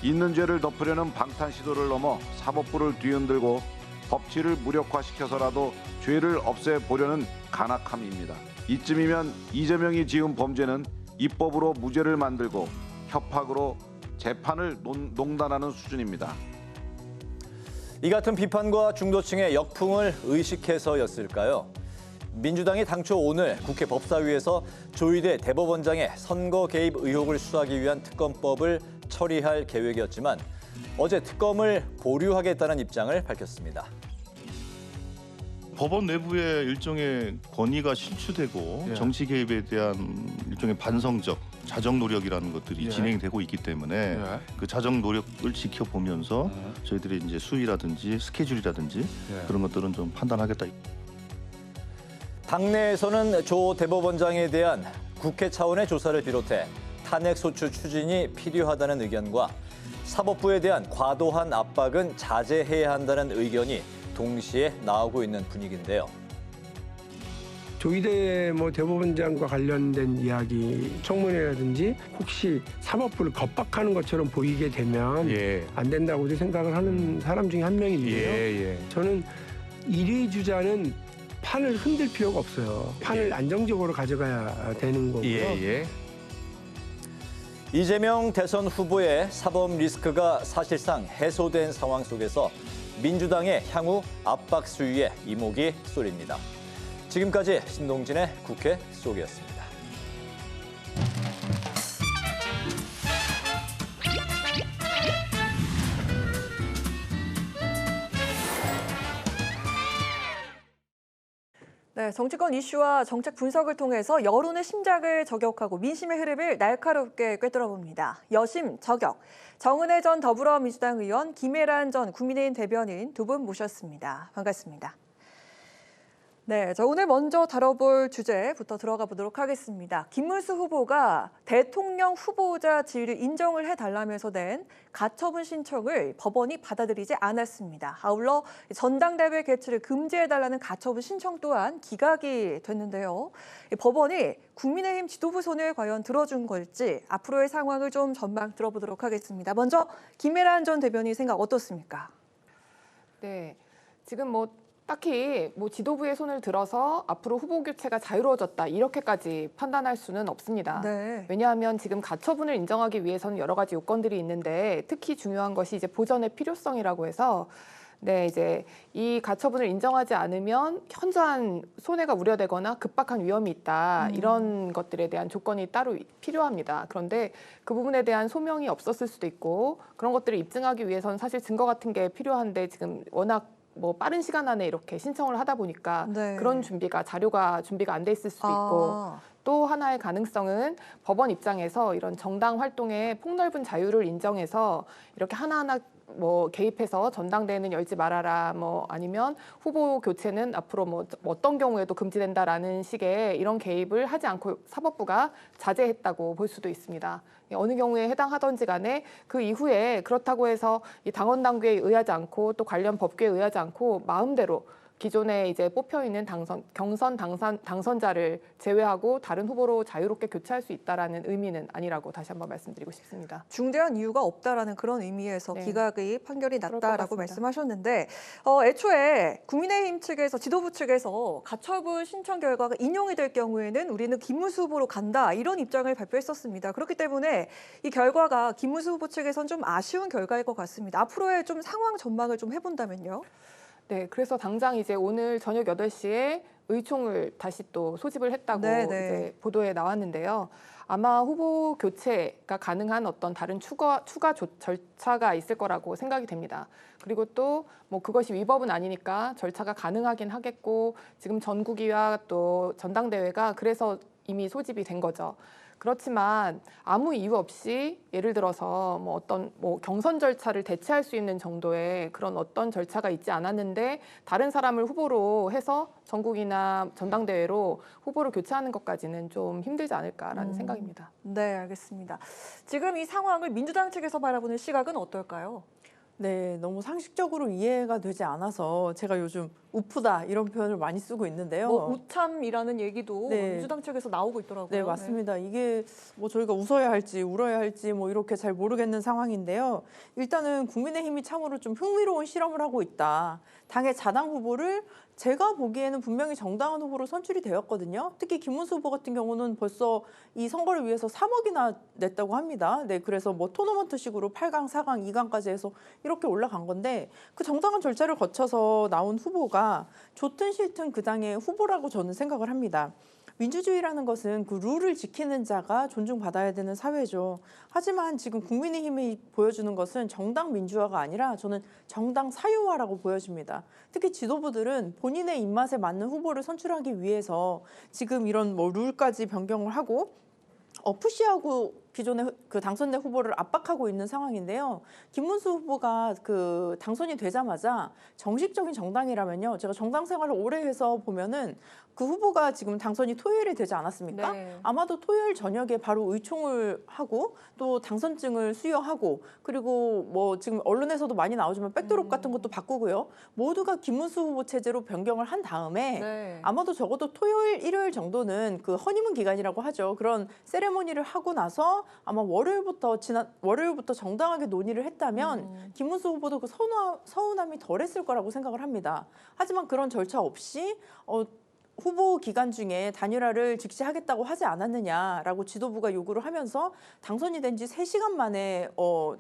S8: 있는 죄를 덮으려는 방탄 시도를 넘어 사법부를 뒤흔들고 법치를 무력화시켜서라도 죄를 없애보려는 간악함입니다. 이쯤이면 이재명이 지은 범죄는 입법으로 무죄를 만들고 협박으로 재판을 농단하는 수준입니다.
S2: 이 같은 비판과 중도층의 역풍을 의식해서였을까요? 민주당이 당초 오늘 국회 법사위에서 조희대 대법원장의 선거 개입 의혹을 수사하기 위한 특검법을 처리할 계획이었지만 어제 특검을 보류하겠다는 입장을 밝혔습니다.
S16: 법원 내부에 일종의 권위가 실추되고 정치 개입에 대한 일종의 반성적 자정 노력이라는 것들이 진행되고 있기 때문에 그 자정 노력을 지켜보면서 저희들이 이제 수위라든지 스케줄이라든지 그런 것들은 좀 판단하겠다.
S2: 당내에서는 조 대법원장에 대한 국회 차원의 조사를 비롯해 탄핵 소추 추진이 필요하다는 의견과 사법부에 대한 과도한 압박은 자제해야 한다는 의견이 동시에 나오고 있는 분위기인데요.
S17: 조희대 대법원장과 관련된 이야기 청문회라든지 혹시 사법부를 겁박하는 것처럼 보이게 되면 안 된다고 생각을 하는 사람 중에 한 명인데요. 저는 1위 주자는 판을 흔들 필요가 없어요. 판을 안정적으로 가져가야 되는 거고요.
S2: 이재명 대선 후보의 사법 리스크가 사실상 해소된 상황 속에서 민주당의 향후 압박 수위에 이목이 쏠립니다. 지금까지 신동진의 국회 속이었습니다.
S1: 네, 정치권 이슈와 정책 분석을 통해서 여론의 심장을 저격하고 민심의 흐름을 날카롭게 꿰뚫어봅니다. 여심 저격. 정은혜 전 더불어민주당 의원, 김혜란 전 국민의힘 대변인 두 분 모셨습니다. 반갑습니다. 네, 자, 오늘 먼저 다뤄볼 주제부터 들어가 보도록 하겠습니다. 김문수 후보가 대통령 후보자 지위를 인정을 해달라면서 낸 가처분 신청을 법원이 받아들이지 않았습니다. 아울러 전당대회 개최를 금지해달라는 가처분 신청 또한 기각이 됐는데요. 법원이 국민의힘 지도부 손을 과연 들어준 걸지 앞으로의 상황을 좀 전망 들어보도록 하겠습니다. 먼저 김혜란 전 대변인 생각 어떻습니까?
S18: 네, 지금 딱히 지도부의 손을 들어서 앞으로 후보 교체가 자유로워졌다 이렇게까지 판단할 수는 없습니다.
S1: 네.
S18: 왜냐하면 지금 가처분을 인정하기 위해서는 여러 가지 요건들이 있는데 특히 중요한 것이 이제 보전의 필요성이라고 해서 이제 이 가처분을 인정하지 않으면 현저한 손해가 우려되거나 급박한 위험이 있다 이런 것들에 대한 조건이 따로 필요합니다. 그런데 그 부분에 대한 소명이 없었을 수도 있고 그런 것들을 입증하기 위해서는 사실 증거 같은 게 필요한데 지금 워낙 빠른 시간 안에 이렇게 신청을 하다 보니까 그런 자료가 준비가 안 돼 있을 수도 있고 또 하나의 가능성은 법원 입장에서 이런 정당 활동의 폭넓은 자유를 인정해서 이렇게 하나하나 개입해서 전당대회는 열지 말아라 아니면 후보 교체는 앞으로 어떤 경우에도 금지된다라는 식의 이런 개입을 하지 않고 사법부가 자제했다고 볼 수도 있습니다. 어느 경우에 해당하던지 간에 그 이후에 그렇다고 해서 이 당원 당규에 의하지 않고 또 관련 법규에 의하지 않고 마음대로 기존에 이제 뽑혀 있는 경선 당선자를 제외하고 다른 후보로 자유롭게 교체할 수 있다라는 의미는 아니라고 다시 한번 말씀드리고 싶습니다.
S1: 중대한 이유가 없다라는 그런 의미에서 기각의 판결이 났다라고 말씀하셨는데 애초에 국민의힘 측에서 지도부 측에서 가처분 신청 결과가 인용이 될 경우에는 우리는 김문수 후보로 간다 이런 입장을 발표했었습니다. 그렇기 때문에 이 결과가 김문수 후보 측에선 좀 아쉬운 결과일 것 같습니다. 앞으로의 좀 상황 전망을 좀 해본다면요.
S18: 네, 그래서 당장 이제 오늘 저녁 8시에 의총을 다시 또 소집을 했다고 이제 보도에 나왔는데요. 아마 후보 교체가 가능한 어떤 다른 추가 절차가 있을 거라고 생각이 됩니다. 그리고 또 그것이 위법은 아니니까 절차가 가능하긴 하겠고 지금 전국위와 또 전당대회가 그래서 이미 소집이 된 거죠. 그렇지만 아무 이유 없이 예를 들어서 어떤 경선 절차를 대체할 수 있는 정도의 그런 어떤 절차가 있지 않았는데 다른 사람을 후보로 해서 전국이나 전당대회로 후보를 교체하는 것까지는 좀 힘들지 않을까라는 생각입니다.
S1: 네, 알겠습니다. 지금 이 상황을 민주당 측에서 바라보는 시각은 어떨까요?
S19: 네, 너무 상식적으로 이해가 되지 않아서 제가 요즘 우프다 이런 표현을 많이 쓰고 있는데요.
S1: 우참이라는 얘기도 민주당 측에서 나오고 있더라고요.
S19: 네, 맞습니다. 이게 저희가 웃어야 할지 울어야 할지 이렇게 잘 모르겠는 상황인데요. 일단은 국민의힘이 참으로 좀 흥미로운 실험을 하고 있다. 당의 자당 후보를 제가 보기에는 분명히 정당한 후보로 선출이 되었거든요. 특히 김문수 후보 같은 경우는 벌써 이 선거를 위해서 3억이나 냈다고 합니다. 네, 그래서 토너먼트식으로 8강, 4강, 2강까지 해서 이렇게 올라간 건데 그 정당한 절차를 거쳐서 나온 후보가 좋든 싫든 그 당의 후보라고 저는 생각을 합니다. 민주주의라는 것은 그 룰을 지키는 자가 존중받아야 되는 사회죠. 하지만 지금 국민의힘이 보여주는 것은 정당 민주화가 아니라 저는 정당 사유화라고 보여집니다. 특히 지도부들은 본인의 입맛에 맞는 후보를 선출하기 위해서 지금 이런 뭐 룰까지 변경을 하고 푸시하고 기존의 그 당선된 후보를 압박하고 있는 상황인데요. 김문수 후보가 그 당선이 되자마자 정식적인 정당이라면요. 제가 정당 생활을 오래 해서 보면은 그 후보가 지금 당선이 토요일에 되지 않았습니까?
S18: 네.
S19: 아마도 토요일 저녁에 바로 의총을 하고 또 당선증을 수여하고 그리고 뭐 지금 언론에서도 많이 나오지만 백드롭 같은 것도 바꾸고요. 모두가 김문수 후보 체제로 변경을 한 다음에
S18: 네.
S19: 아마도 적어도 토요일, 일요일 정도는 그 허니문 기간이라고 하죠. 그런 세레모니를 하고 나서 아마 월요일부터 정당하게 논의를 했다면 김문수 후보도 그 서운함이 덜했을 거라고 생각을 합니다. 하지만 그런 절차 없이 후보 기간 중에 단일화를 직시하겠다고 하지 않았느냐라고 지도부가 요구를 하면서 당선이 된 지 3시간 만에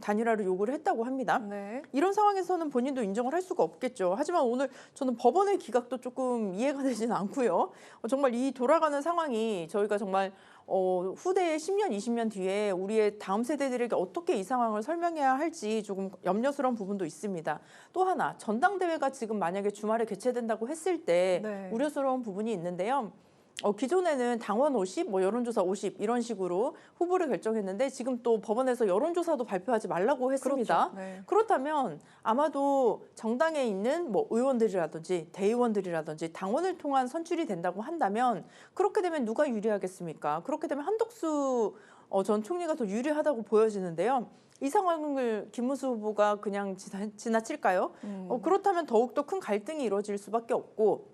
S19: 단일화를 요구를 했다고 합니다.
S18: 네.
S19: 이런 상황에서는 본인도 인정을 할 수가 없겠죠. 하지만 오늘 저는 법원의 기각도 조금 이해가 되지는 않고요. 정말 이 돌아가는 상황이 저희가 정말 후대의 10년, 20년 뒤에 우리의 다음 세대들에게 어떻게 이 상황을 설명해야 할지 조금 염려스러운 부분도 있습니다. 또 하나, 전당대회가 지금 만약에 주말에 개최된다고 했을 때
S18: 네.
S19: 우려스러운 부분이 있는데요. 기존에는 당원 50, 뭐 여론조사 50 이런 식으로 후보를 결정했는데 지금 또 법원에서 여론조사도 발표하지 말라고 했습니다.
S18: 그렇죠. 네.
S19: 그렇다면 아마도 정당에 있는 뭐 의원들이라든지 대의원들이라든지 당원을 통한 선출이 된다고 한다면 그렇게 되면 누가 유리하겠습니까? 그렇게 되면 한덕수 전 총리가 더 유리하다고 보여지는데요. 이 상황을 김문수 후보가 그냥 지나칠까요? 그렇다면 더욱더 큰 갈등이 이루어질 수밖에 없고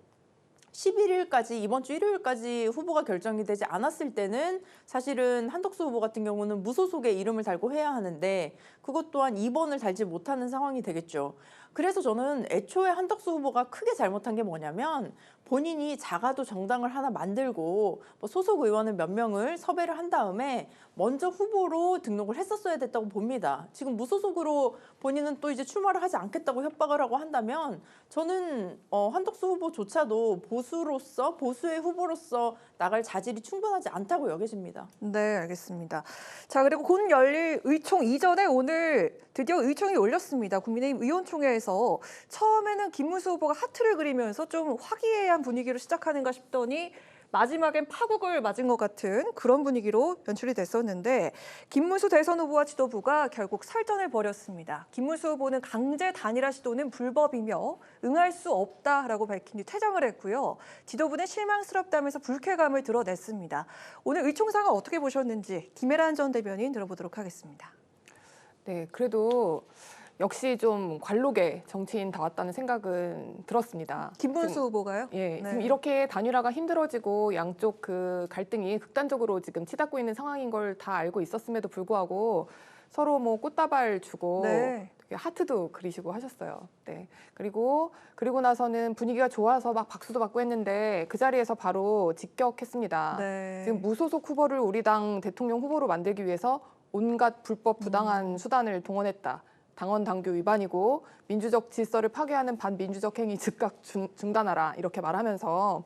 S19: 11일까지 이번 주 일요일까지 후보가 결정이 되지 않았을 때는 사실은 한덕수 후보 같은 경우는 무소속에 이름을 달고 해야 하는데 그것 또한 2번을 달지 못하는 상황이 되겠죠. 그래서 저는 애초에 한덕수 후보가 크게 잘못한 게 뭐냐면 본인이 작아도 정당을 하나 만들고 뭐 소속 의원을 몇 명을 섭외를 한 다음에 먼저 후보로 등록을 했었어야 됐다고 봅니다. 지금 무소속으로 본인은 또 이제 출마를 하지 않겠다고 협박을 하고 한다면 저는 한덕수 후보조차도 보수의 후보로서 나갈 자질이 충분하지 않다고 여겨집니다.
S1: 네, 알겠습니다. 자, 그리고 곧 열릴 의총 이전에 오늘 드디어 의총이 열렸습니다. 국민의힘 의원총회에서 처음에는 김문수 후보가 하트를 그리면서 좀 화기애애한 분위기로 시작하는가 싶더니 마지막엔 파국을 맞은 것 같은 그런 분위기로 연출이 됐었는데 김문수 대선 후보와 지도부가 결국 설전을 벌였습니다. 김문수 후보는 강제 단일화 시도는 불법이며 응할 수 없다라고 밝힌 뒤 퇴장을 했고요. 지도부는 실망스럽다면서 불쾌감을 드러냈습니다. 오늘 의총 상황 어떻게 보셨는지 김혜란 전 대변인 들어보도록 하겠습니다.
S18: 네, 그래도 역시 좀 관록의 정치인 다 왔다는 생각은 들었습니다.
S1: 김문수 후보가요?
S18: 예,
S1: 네.
S18: 지금 이렇게 단일화가 힘들어지고 양쪽 그 갈등이 극단적으로 지금 치닫고 있는 상황인 걸 다 알고 있었음에도 불구하고 서로 뭐 꽃다발 주고
S1: 네.
S18: 하트도 그리시고 하셨어요. 네. 그리고 나서는 분위기가 좋아서 막 박수도 받고 했는데 그 자리에서 바로 직격했습니다.
S1: 네.
S18: 지금 무소속 후보를 우리 당 대통령 후보로 만들기 위해서 온갖 불법 부당한 수단을 동원했다. 당원 당규 위반이고 민주적 질서를 파괴하는 반민주적 행위 즉각 중단하라 이렇게 말하면서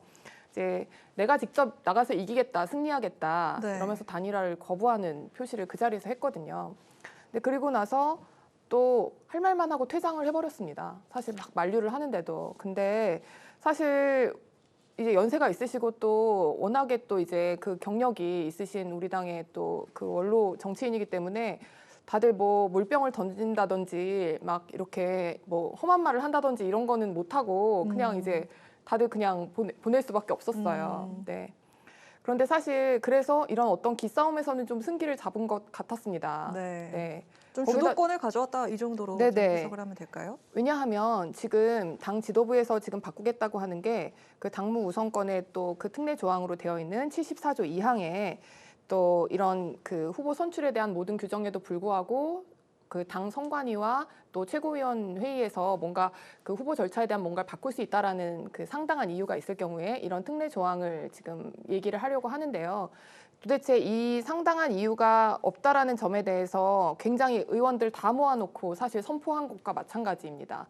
S18: 이제 내가 직접 나가서 이기겠다, 승리하겠다
S1: 네.
S18: 이러면서 단일화를 거부하는 표시를 그 자리에서 했거든요. 근데 그리고 나서 또 할 말만 하고 퇴장을 해버렸습니다. 사실 막 만류를 하는데도. 근데 사실 이제 연세가 있으시고 또 워낙에 또 이제 그 경력이 있으신 우리 당의 또 그 원로 정치인이기 때문에 다들 뭐 물병을 던진다든지 막 이렇게 뭐 험한 말을 한다든지 이런 거는 못하고 그냥 이제 다들 그냥 보낼 수밖에 없었어요. 네. 그런데 사실 그래서 이런 어떤 기싸움에서는 좀 승기를 잡은 것 같았습니다.
S1: 네.
S18: 네.
S1: 좀
S18: 거기다-
S1: 주도권을 가져왔다 이 정도로 좀
S18: 네네.
S1: 해석을 하면 될까요?
S18: 왜냐하면 지금 당 지도부에서 지금 바꾸겠다고 하는 게 그 당무 우선권에 또 그 특례 조항으로 되어 있는 74조 2항에 또 이런 그 후보 선출에 대한 모든 규정에도 불구하고 그 당 선관위와 또 최고위원 회의에서 뭔가 그 후보 절차에 대한 뭔가를 바꿀 수 있다라는 그 상당한 이유가 있을 경우에 이런 특례 조항을 지금 얘기를 하려고 하는데요. 도대체 이 상당한 이유가 없다라는 점에 대해서 굉장히 의원들 다 모아놓고 사실 선포한 것과 마찬가지입니다.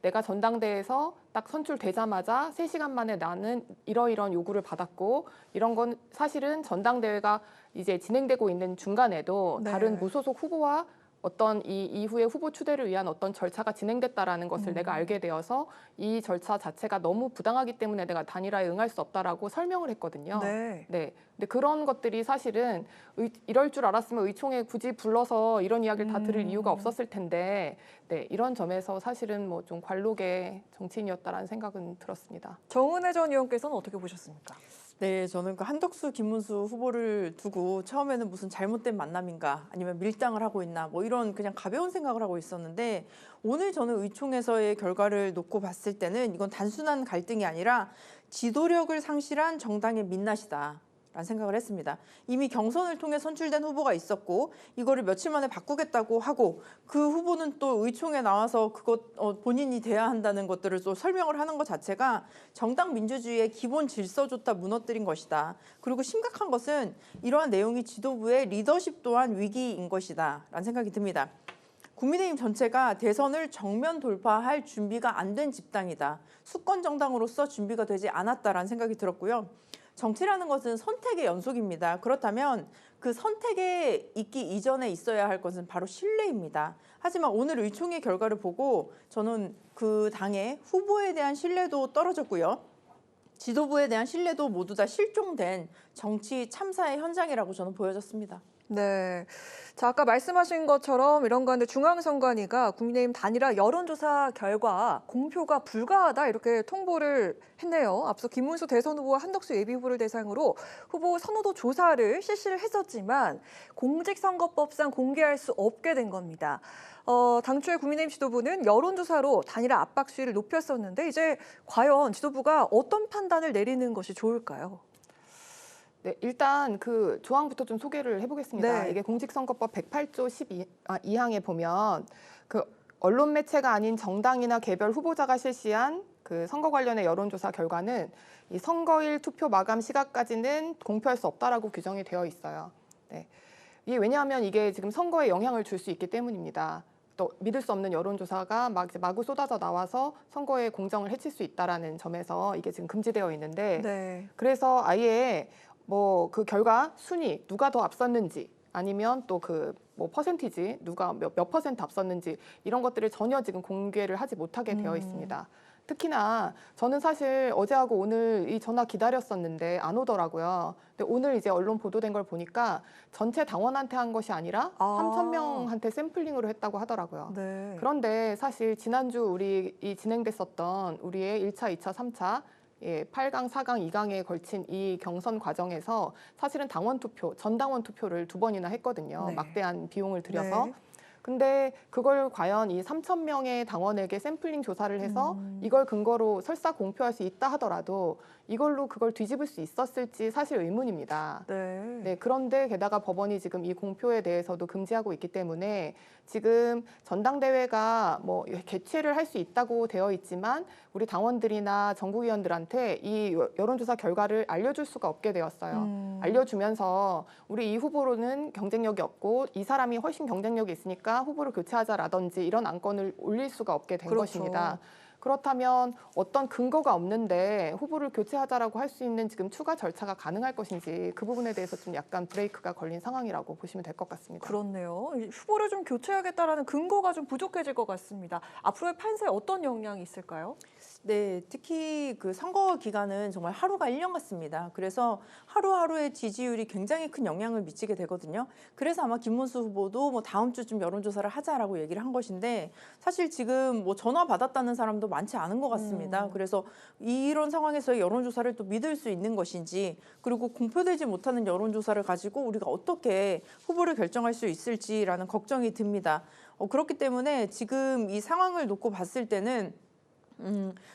S18: 내가 전당대회에서 딱 선출되자마자 3시간 만에 나는 이러이러한 요구를 받았고 이런 건 사실은 전당대회가 이제 진행되고 있는 중간에도
S19: 네.
S18: 다른 무소속 후보와 어떤 이 이후에 후보 추대를 위한 어떤 절차가 진행됐다라는 것을 내가 알게 되어서 이 절차 자체가 너무 부당하기 때문에 내가 단일화에 응할 수 없다라고 설명을 했거든요.
S1: 네.
S18: 근데 그런 것들이 사실은 이럴 줄 알았으면 의총에 굳이 불러서 이런 이야기를 다 들을 이유가 없었을 텐데, 네, 이런 점에서 사실은 뭐 좀 관록의 정치인이었다라는 생각은 들었습니다.
S1: 정은혜 전 의원께서는 어떻게 보셨습니까?
S19: 네, 저는 그 한덕수, 김문수 후보를 두고 처음에는 무슨 잘못된 만남인가 아니면 밀당을 하고 있나 뭐 이런 그냥 가벼운 생각을 하고 있었는데 오늘 저는 의총에서의 결과를 놓고 봤을 때는 이건 단순한 갈등이 아니라 지도력을 상실한 정당의 민낯이다. 라는 생각을 했습니다. 이미 경선을 통해 선출된 후보가 있었고 이거를 며칠 만에 바꾸겠다고 하고 그 후보는 또 의총에 나와서 본인이 돼야 한다는 것들을 또 설명을 하는 것 자체가 정당 민주주의의 기본 질서조차 무너뜨린 것이다. 그리고 심각한 것은 이러한 내용이 지도부의 리더십 또한 위기인 것이다. 라는 생각이 듭니다. 국민의힘 전체가 대선을 정면 돌파할 준비가 안 된 집단이다. 수권 정당으로서 준비가 되지 않았다라는 생각이 들었고요. 정치라는 것은 선택의 연속입니다. 그렇다면 그 선택에 있기 이전에 있어야 할 것은 바로 신뢰입니다. 하지만 오늘 의총의 결과를 보고 저는 그 당의 후보에 대한 신뢰도 떨어졌고요. 지도부에 대한 신뢰도 모두 다 실종된 정치 참사의 현장이라고 저는 보여졌습니다.
S1: 네. 자, 아까 말씀하신 것처럼 이런 가운데 중앙선관위가 국민의힘 단일화 여론조사 결과 공표가 불가하다 이렇게 통보를 했네요. 앞서 김문수 대선 후보와 한덕수 예비후보를 대상으로 후보 선호도 조사를 실시를 했었지만 공직선거법상 공개할 수 없게 된 겁니다. 당초에 국민의힘 지도부는 여론조사로 단일화 압박 수위를 높였었는데 이제 과연 지도부가 어떤 판단을 내리는 것이 좋을까요?
S18: 네, 일단 그 조항부터 좀 소개를 해보겠습니다.
S1: 네.
S18: 이게 공직선거법 108조 12항에 보면 그 언론 매체가 아닌 정당이나 개별 후보자가 실시한 그 선거 관련의 여론조사 결과는 이 선거일 투표 마감 시각까지는 공표할 수 없다라고 규정이 되어 있어요. 네. 이게 왜냐하면 이게 지금 선거에 영향을 줄 수 있기 때문입니다. 또 믿을 수 없는 여론조사가 마구 쏟아져 나와서 선거의 공정을 해칠 수 있다라는 점에서 이게 지금 금지되어 있는데,
S1: 네.
S18: 그래서 아예 뭐 그 결과 순위 누가 더 앞섰는지 아니면 또 그 뭐 퍼센티지 누가 몇 퍼센트 앞섰는지 이런 것들을 전혀 지금 공개를 하지 못하게 되어 있습니다. 특히나 저는 사실 어제하고 오늘 이 전화 기다렸었는데 안 오더라고요. 근데 오늘 이제 언론 보도된 걸 보니까 전체 당원한테 한 것이 아니라 3,000명한테 샘플링으로 했다고 하더라고요.
S1: 네.
S18: 그런데 사실 지난주 우리 이 진행됐었던 우리의 1차, 2차, 3차 8강, 4강, 2강에 걸친 이 경선 과정에서 사실은 당원 투표, 전당원 투표를 2번이나 했거든요.
S1: 네.
S18: 막대한 비용을 들여서.
S1: 네.
S18: 근데 그걸 과연 이 3,000명의 당원에게 샘플링 조사를 해서 이걸 근거로 설사 공표할 수 있다 하더라도 이걸로 그걸 뒤집을 수 있었을지 사실 의문입니다.
S1: 네.
S18: 그런데 게다가 법원이 지금 이 공표에 대해서도 금지하고 있기 때문에 지금 전당대회가 뭐 개최를 할 수 있다고 되어 있지만 우리 당원들이나 정국위원들한테 이 여론조사 결과를 알려줄 수가 없게 되었어요. 알려주면서 우리 이 후보로는 경쟁력이 없고 이 사람이 훨씬 경쟁력이 있으니까 후보를 교체하자라든지 이런 안건을 올릴 수가 없게 된
S1: 그렇죠.
S18: 것입니다. 그렇다면 어떤 근거가 없는데 후보를 교체하자라고 할 수 있는 지금 추가 절차가 가능할 것인지 그 부분에 대해서 좀 약간 브레이크가 걸린 상황이라고 보시면 될 것 같습니다.
S1: 그렇네요. 후보를 좀 교체하겠다라는 근거가 좀 부족해질 것 같습니다. 앞으로의 판세에 어떤 영향이 있을까요?
S19: 네, 특히 그 선거 기간은 정말 하루가 1년 같습니다. 그래서 하루하루의 지지율이 굉장히 큰 영향을 미치게 되거든요. 그래서 아마 김문수 후보도 뭐 다음 주쯤 여론조사를 하자라고 얘기를 한 것인데 사실 지금 뭐 전화 받았다는 사람도 많지 않은 것 같습니다. 그래서 이런 상황에서의 여론조사를 또 믿을 수 있는 것인지 그리고 공표되지 못하는 여론조사를 가지고 우리가 어떻게 후보를 결정할 수 있을지라는 걱정이 듭니다. 그렇기 때문에 지금 이 상황을 놓고 봤을 때는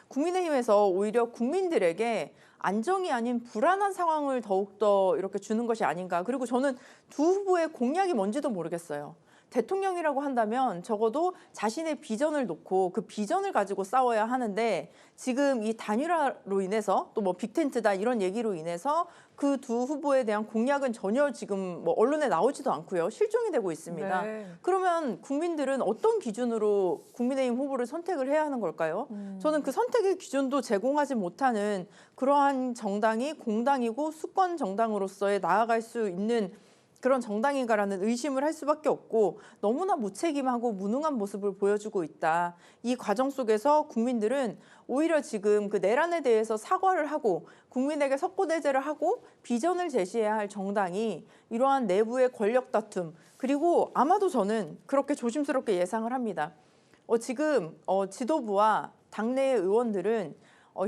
S19: 국민의힘에서 오히려 국민들에게 안정이 아닌 불안한 상황을 더욱더 이렇게 주는 것이 아닌가. 그리고 저는 두 후보의 공약이 뭔지도 모르겠어요. 대통령이라고 한다면 적어도 자신의 비전을 놓고 그 비전을 가지고 싸워야 하는데 지금 이 단일화로 인해서 또 뭐 빅텐트다 이런 얘기로 인해서 그 두 후보에 대한 공약은 전혀 지금 뭐 언론에 나오지도 않고요. 실종이 되고 있습니다.
S1: 네.
S19: 그러면 국민들은 어떤 기준으로 국민의힘 후보를 선택을 해야 하는 걸까요? 저는 그 선택의 기준도 제공하지 못하는 그러한 정당이 공당이고 수권 정당으로서의 나아갈 수 있는 그런 정당인가라는 의심을 할 수밖에 없고 너무나 무책임하고 무능한 모습을 보여주고 있다. 이 과정 속에서 국민들은 오히려 지금 그 내란에 대해서 사과를 하고 국민에게 석고대죄를 하고 비전을 제시해야 할 정당이 이러한 내부의 권력 다툼 그리고 아마도 저는 그렇게 조심스럽게 예상을 합니다. 지금 지도부와 당내의 의원들은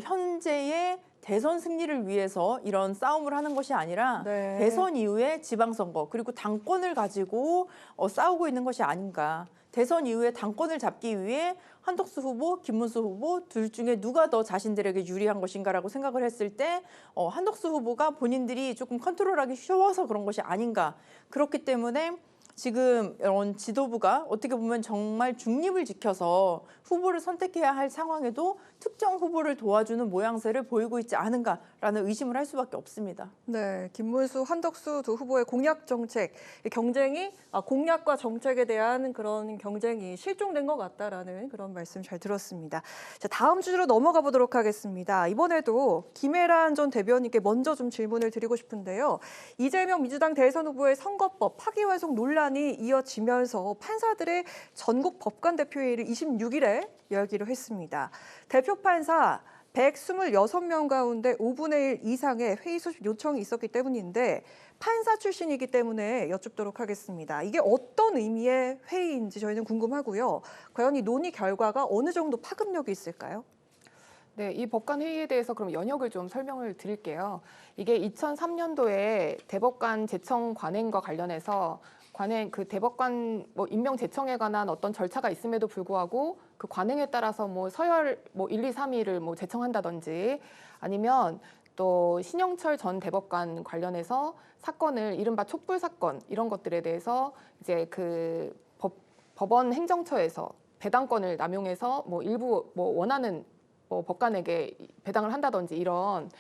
S19: 현재의 대선 승리를 위해서 이런 싸움을 하는 것이 아니라
S1: 네.
S19: 대선 이후에 지방선거 그리고 당권을 가지고 싸우고 있는 것이 아닌가. 대선 이후에 당권을 잡기 위해 한덕수 후보, 김문수 후보 둘 중에 누가 더 자신들에게 유리한 것인가라고 생각을 했을 때 한덕수 후보가 본인들이 조금 컨트롤하기 쉬워서 그런 것이 아닌가. 그렇기 때문에 지금 이런 지도부가 어떻게 보면 정말 중립을 지켜서 후보를 선택해야 할 상황에도 특정 후보를 도와주는 모양새를 보이고 있지 않은가라는 의심을 할 수밖에 없습니다.
S1: 네, 김문수, 한덕수 두 후보의 공약 정책, 경쟁이 공약과 정책에 대한 그런 경쟁이 실종된 것 같다라는 그런 말씀 잘 들었습니다. 자, 다음 주제로 넘어가 보도록 하겠습니다. 이번에도 김혜란 전 대변인께 먼저 좀 질문을 드리고 싶은데요. 이재명 민주당 대선 후보의 선거법 파기환송 논란이 이어지면서 판사들의 전국 법관 대표회의를 26일에 열기로 했습니다. 대표 판사 126명 가운데 5분의 1 이상의 회의 소집 요청이 있었기 때문인데 판사 출신이기 때문에 여쭙도록 하겠습니다. 이게 어떤 의미의 회의인지 저희는 궁금하고요. 과연 이 논의 결과가 어느 정도 파급력이 있을까요?
S18: 네, 이 법관 회의에 대해서 그럼 연역을 좀 설명을 드릴게요. 이게 2003년도에 대법관 제청 관행과 관련해서 그 대법관 임명 제청에 관한 어떤 절차가 있음에도 불구하고 그 관행에 따라서 서열 1, 2, 3위를 제청한다든지 아니면 또 신영철 전 대법관 관련해서 사건을 이른바 촛불 사건 이런 것들에 대해서 이제 그 법원 행정처에서 배당권을 남용해서 일부 원하는 법관에게 배당을 한다든지 이런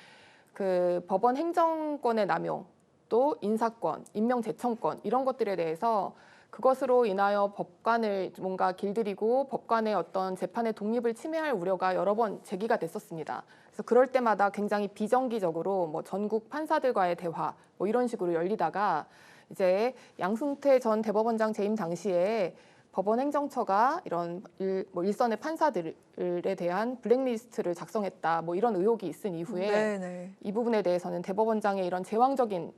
S18: 그 법원 행정권의 남용 또 인사권, 임명 제청권 이런 것들에 대해서 그것으로 인하여 법관을 뭔가 길들이고 법관의 어떤 재판의 독립을 침해할 우려가 여러 번 제기가 됐었습니다. 그래서 그럴 때마다 굉장히 비정기적으로 전국 판사들과의 대화 이런 식으로 열리다가 이제 양승태 전 대법원장 재임 당시에 법원 행정처가 이런 일선의 판사들에 대한 블랙리스트를 작성했다 이런 의혹이 있은 이후에
S1: 네네.
S18: 이 부분에 대해서는 대법원장의 이런 제왕적인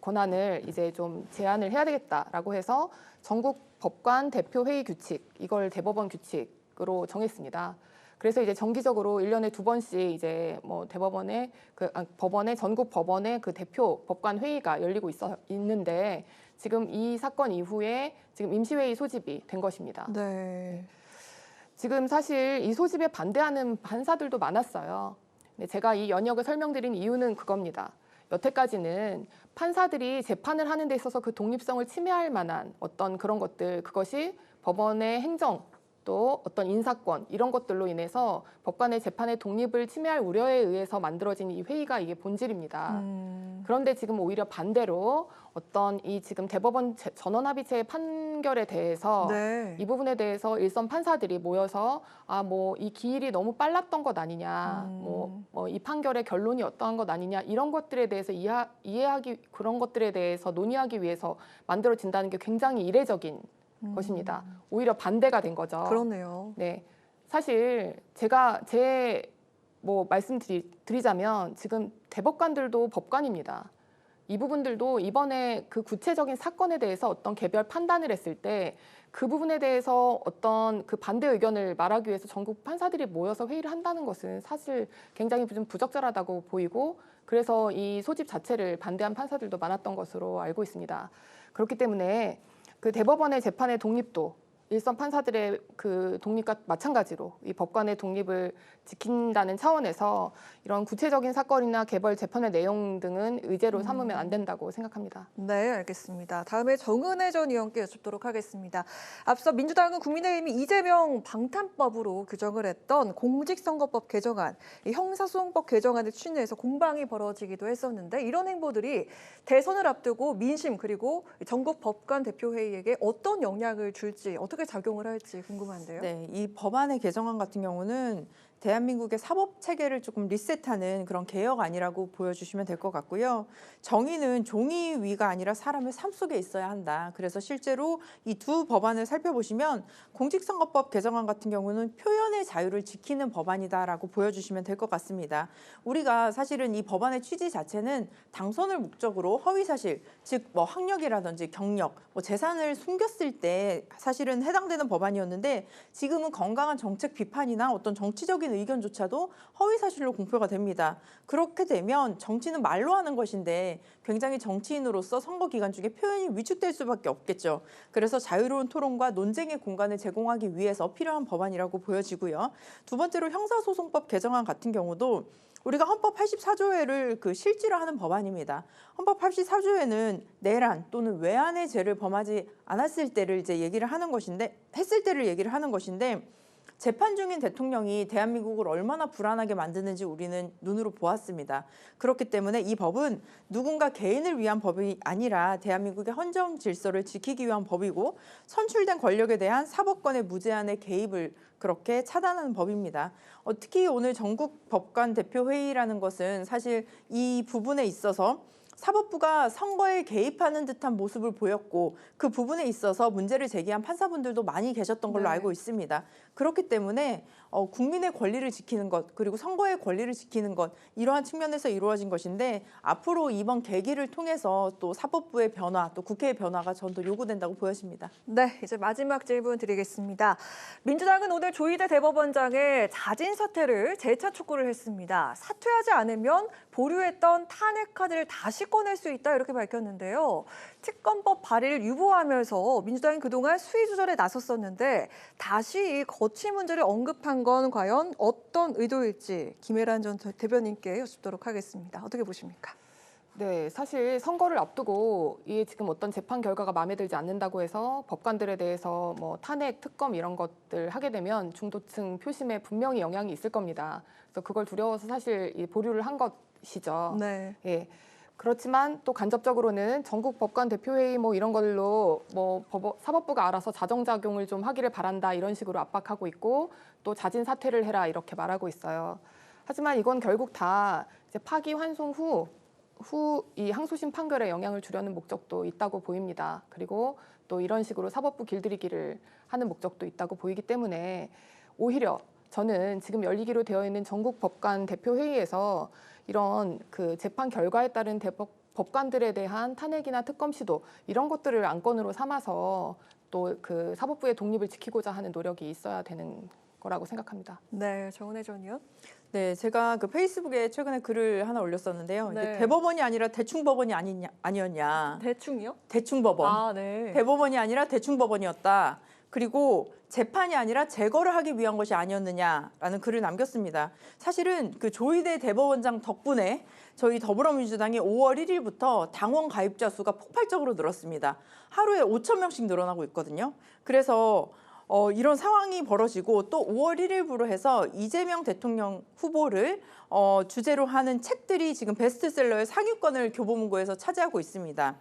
S18: 권한을 이제 좀 제한을 해야 되겠다라고 해서 전국 법관 대표 회의 규칙 이걸 대법원 규칙으로 정했습니다. 그래서 이제 정기적으로 1년에 2번씩 이제 대법원의 법원의 전국 법원의 그 대표 법관 회의가 열리고 있는데 지금 이 사건 이후에 지금 임시회의 소집이 된 것입니다.
S1: 네.
S18: 지금 사실 이 소집에 반대하는 판사들도 많았어요. 제가 이 연역을 설명드린 이유는 그겁니다. 여태까지는 판사들이 재판을 하는 데 있어서 그 독립성을 침해할 만한 어떤 그런 것들 그것이 법원의 행정 또 어떤 인사권 이런 것들로 인해서 법관의 재판의 독립을 침해할 우려에 의해서 만들어진 이 회의가 이게 본질입니다. 그런데 지금 오히려 반대로 어떤 이 지금 대법원 전원합의체 판결에 대해서
S1: 네.
S18: 이 부분에 대해서 일선 판사들이 모여서 이 기일이 너무 빨랐던 것 아니냐, 이 판결의 결론이 어떠한 것 아니냐 이런 것들에 대해서 이해하기 그런 것들에 대해서 논의하기 위해서 만들어진다는 게 굉장히 이례적인 것입니다. 오히려 반대가 된 거죠.
S1: 그러네요.
S18: 네, 사실 말씀드리자면 지금 대법관들도 법관입니다. 이 부분들도 이번에 그 구체적인 사건에 대해서 어떤 개별 판단을 했을 때 그 부분에 대해서 어떤 그 반대 의견을 말하기 위해서 전국 판사들이 모여서 회의를 한다는 것은 사실 굉장히 좀 부적절하다고 보이고 그래서 이 소집 자체를 반대한 판사들도 많았던 것으로 알고 있습니다. 그렇기 때문에 그 대법원의 재판의 독립도 일선 판사들의 그 독립과 마찬가지로 이 법관의 독립을 지킨다는 차원에서 이런 구체적인 사건이나 개벌 재판의 내용 등은 의제로 삼으면 안 된다고 생각합니다.
S1: 네, 알겠습니다. 다음에 정은혜 전 의원께 여쭙도록 하겠습니다. 앞서 민주당은 국민의힘이 이재명 방탄법으로 규정을 했던 공직선거법 개정안, 이 형사소송법 개정안을 추진해서 공방이 벌어지기도 했었는데 이런 행보들이 대선을 앞두고 민심 그리고 전국 법관 대표회의에게 어떤 영향을 줄지 어떻게 작용을 할지 궁금한데요.
S19: 네, 이 법안의 개정안 같은 경우는 대한민국의 사법 체계를 조금 리셋하는 그런 개혁안이라고 보여주시면 될 것 같고요. 정의는 종이 위가 아니라 사람의 삶 속에 있어야 한다. 그래서 실제로 이 두 법안을 살펴보시면 공직선거법 개정안 같은 경우는 표현의 자유를 지키는 법안이다라고 보여주시면 될 것 같습니다. 우리가 사실은 이 법안의 취지 자체는 당선을 목적으로 허위사실, 즉 뭐 학력이라든지 경력, 뭐 재산을 숨겼을 때 사실은 해당되는 법안이었는데 지금은 건강한 정책 비판이나 어떤 정치적인 의견조차도 허위사실로 공표가 됩니다. 그렇게 되면 정치는 말로 하는 것인데 굉장히 정치인으로서 선거 기간 중에 표현이 위축될 수밖에 없겠죠. 그래서 자유로운 토론과 논쟁의 공간을 제공하기 위해서 필요한 법안이라고 보여지고요. 두 번째로 형사소송법 개정안 같은 경우도 우리가 헌법 84조회를 그 실질화하는 법안입니다. 헌법 84조회는 내란 또는 외환의 죄를 범하지 않았을 때를 이제 얘기를 하는 것인데 재판 중인 대통령이 대한민국을 얼마나 불안하게 만드는지 우리는 눈으로 보았습니다. 그렇기 때문에 이 법은 누군가 개인을 위한 법이 아니라 대한민국의 헌정 질서를 지키기 위한 법이고 선출된 권력에 대한 사법권의 무제한의 개입을 그렇게 차단하는 법입니다. 특히 오늘 전국 법관 대표회의라는 것은 사실 이 부분에 있어서 사법부가 선거에 개입하는 듯한 모습을 보였고 그 부분에 있어서 문제를 제기한 판사분들도 많이 계셨던 걸로 알고 있습니다. 그렇기 때문에 국민의 권리를 지키는 것 그리고 선거의 권리를 지키는 것 이러한 측면에서 이루어진 것인데 앞으로 이번 계기를 통해서 또 사법부의 변화 또 국회의 변화가 전 더 요구된다고 보여집니다.
S1: 네, 이제 마지막 질문 드리겠습니다. 민주당은 오늘 조희대 대법원장의 자진 사퇴를 재차 촉구를 했습니다. 사퇴하지 않으면 보류했던 탄핵 카드를 다시 꺼낼 수 있다 이렇게 밝혔는데요. 특검법 발의를 유보하면서 민주당이 그동안 수위 조절에 나섰었는데 다시 이 거취 문제를 언급한 건 과연 어떤 의도일지 김혜란 전 대변인께 여쭙도록 하겠습니다. 어떻게 보십니까?
S18: 네, 사실 선거를 앞두고 이 지금 어떤 재판 결과가 마음에 들지 않는다고 해서 법관들에 대해서 뭐 탄핵, 특검 이런 것들 하게 되면 중도층 표심에 분명히 영향이 있을 겁니다. 그래서 그걸 두려워서 사실 이 보류를 한 것이죠.
S1: 네.
S18: 예. 그렇지만 또 간접적으로는 전국 법관 대표회의 뭐 이런 걸로 뭐 사법부가 알아서 자정작용을 좀 하기를 바란다 이런 식으로 압박하고 있고 또 자진 사퇴를 해라 이렇게 말하고 있어요. 하지만 이건 결국 다 이제 파기 환송 후 이 항소심 판결에 영향을 주려는 목적도 있다고 보입니다. 그리고 또 이런 식으로 사법부 길들이기를 하는 목적도 있다고 보이기 때문에 오히려 저는 지금 열리기로 되어 있는 전국 법관 대표회의에서 이런 그 재판 결과에 따른 법관들에 대한 탄핵이나 특검 시도 이런 것들을 안건으로 삼아서 또 그 사법부의 독립을 지키고자 하는 노력이 있어야 되는 거라고 생각합니다.
S1: 네, 정은혜 전 의원.
S19: 네, 제가 그 페이스북에 최근에 글을 하나 올렸었는데요.
S1: 네.
S19: 이게 대법원이 아니라 대충법원이 아니었냐.
S1: 대충이요?
S19: 대충법원.
S1: 아, 네.
S19: 대법원이 아니라 대충법원이었다. 그리고 재판이 아니라 제거를 하기 위한 것이 아니었느냐라는 글을 남겼습니다. 사실은 그 조희대 대법원장 덕분에 저희 더불어민주당이 5월 1일부터 당원 가입자 수가 폭발적으로 늘었습니다. 하루에 5천 명씩 늘어나고 있거든요. 그래서 이런 상황이 벌어지고 또 5월 1일부로 해서 이재명 대통령 후보를 주제로 하는 책들이 지금 베스트셀러의 상위권을 교보문고에서 차지하고 있습니다.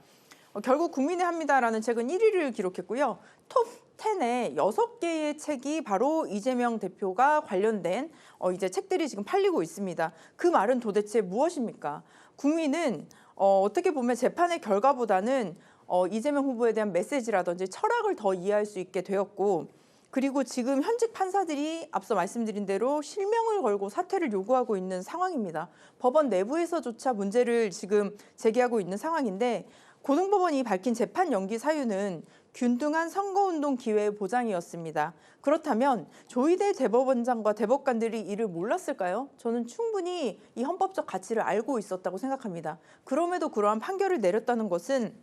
S19: 결국 국민의 합니다라는 책은 1위를 기록했고요. 톱 10에 6개의 책이 바로 이재명 대표가 관련된 이제 책들이 지금 팔리고 있습니다. 그 말은 도대체 무엇입니까? 국민은 어떻게 보면 재판의 결과보다는 이재명 후보에 대한 메시지라든지 철학을 더 이해할 수 있게 되었고 그리고 지금 현직 판사들이 앞서 말씀드린 대로 실명을 걸고 사퇴를 요구하고 있는 상황입니다. 법원 내부에서조차 문제를 지금 제기하고 있는 상황인데 고등법원이 밝힌 재판 연기 사유는 균등한 선거운동 기회의 보장이었습니다. 그렇다면 조희대 대법원장과 대법관들이 이를 몰랐을까요? 저는 충분히 이 헌법적 가치를 알고 있었다고 생각합니다. 그럼에도 그러한 판결을 내렸다는 것은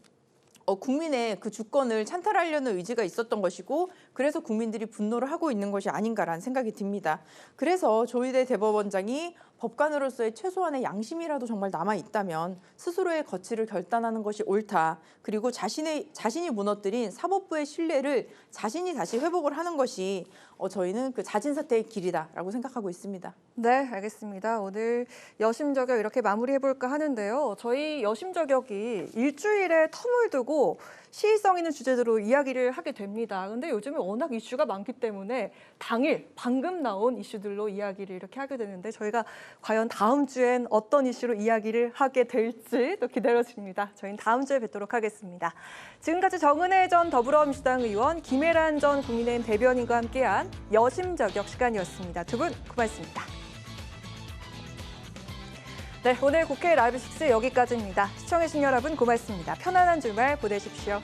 S19: 국민의 그 주권을 찬탈하려는 의지가 있었던 것이고 그래서 국민들이 분노를 하고 있는 것이 아닌가라는 생각이 듭니다. 그래서 조희대 대법원장이 법관으로서의 최소한의 양심이라도 정말 남아있다면 스스로의 거취를 결단하는 것이 옳다. 그리고 자신이 무너뜨린 사법부의 신뢰를 자신이 다시 회복을 하는 것이 저희는 그 자진사퇴의 길이다라고 생각하고 있습니다.
S1: 네, 알겠습니다. 오늘 여심저격 이렇게 마무리해볼까 하는데요. 저희 여심저격이 일주일에 텀을 두고 시의성 있는 주제들로 이야기를 하게 됩니다. 근데 요즘에 워낙 이슈가 많기 때문에 당일 방금 나온 이슈들로 이야기를 이렇게 하게 되는데 저희가 과연 다음 주엔 어떤 이슈로 이야기를 하게 될지 또 기다려집니다. 저희는 다음 주에 뵙도록 하겠습니다. 지금까지 정은혜 전 더불어민주당 의원, 김혜란 전 국민의힘 대변인과 함께한 여심저격 시간이었습니다. 두 분 고맙습니다. 네, 오늘 국회 라이브 6 여기까지입니다. 시청해주신 여러분 고맙습니다. 편안한 주말 보내십시오.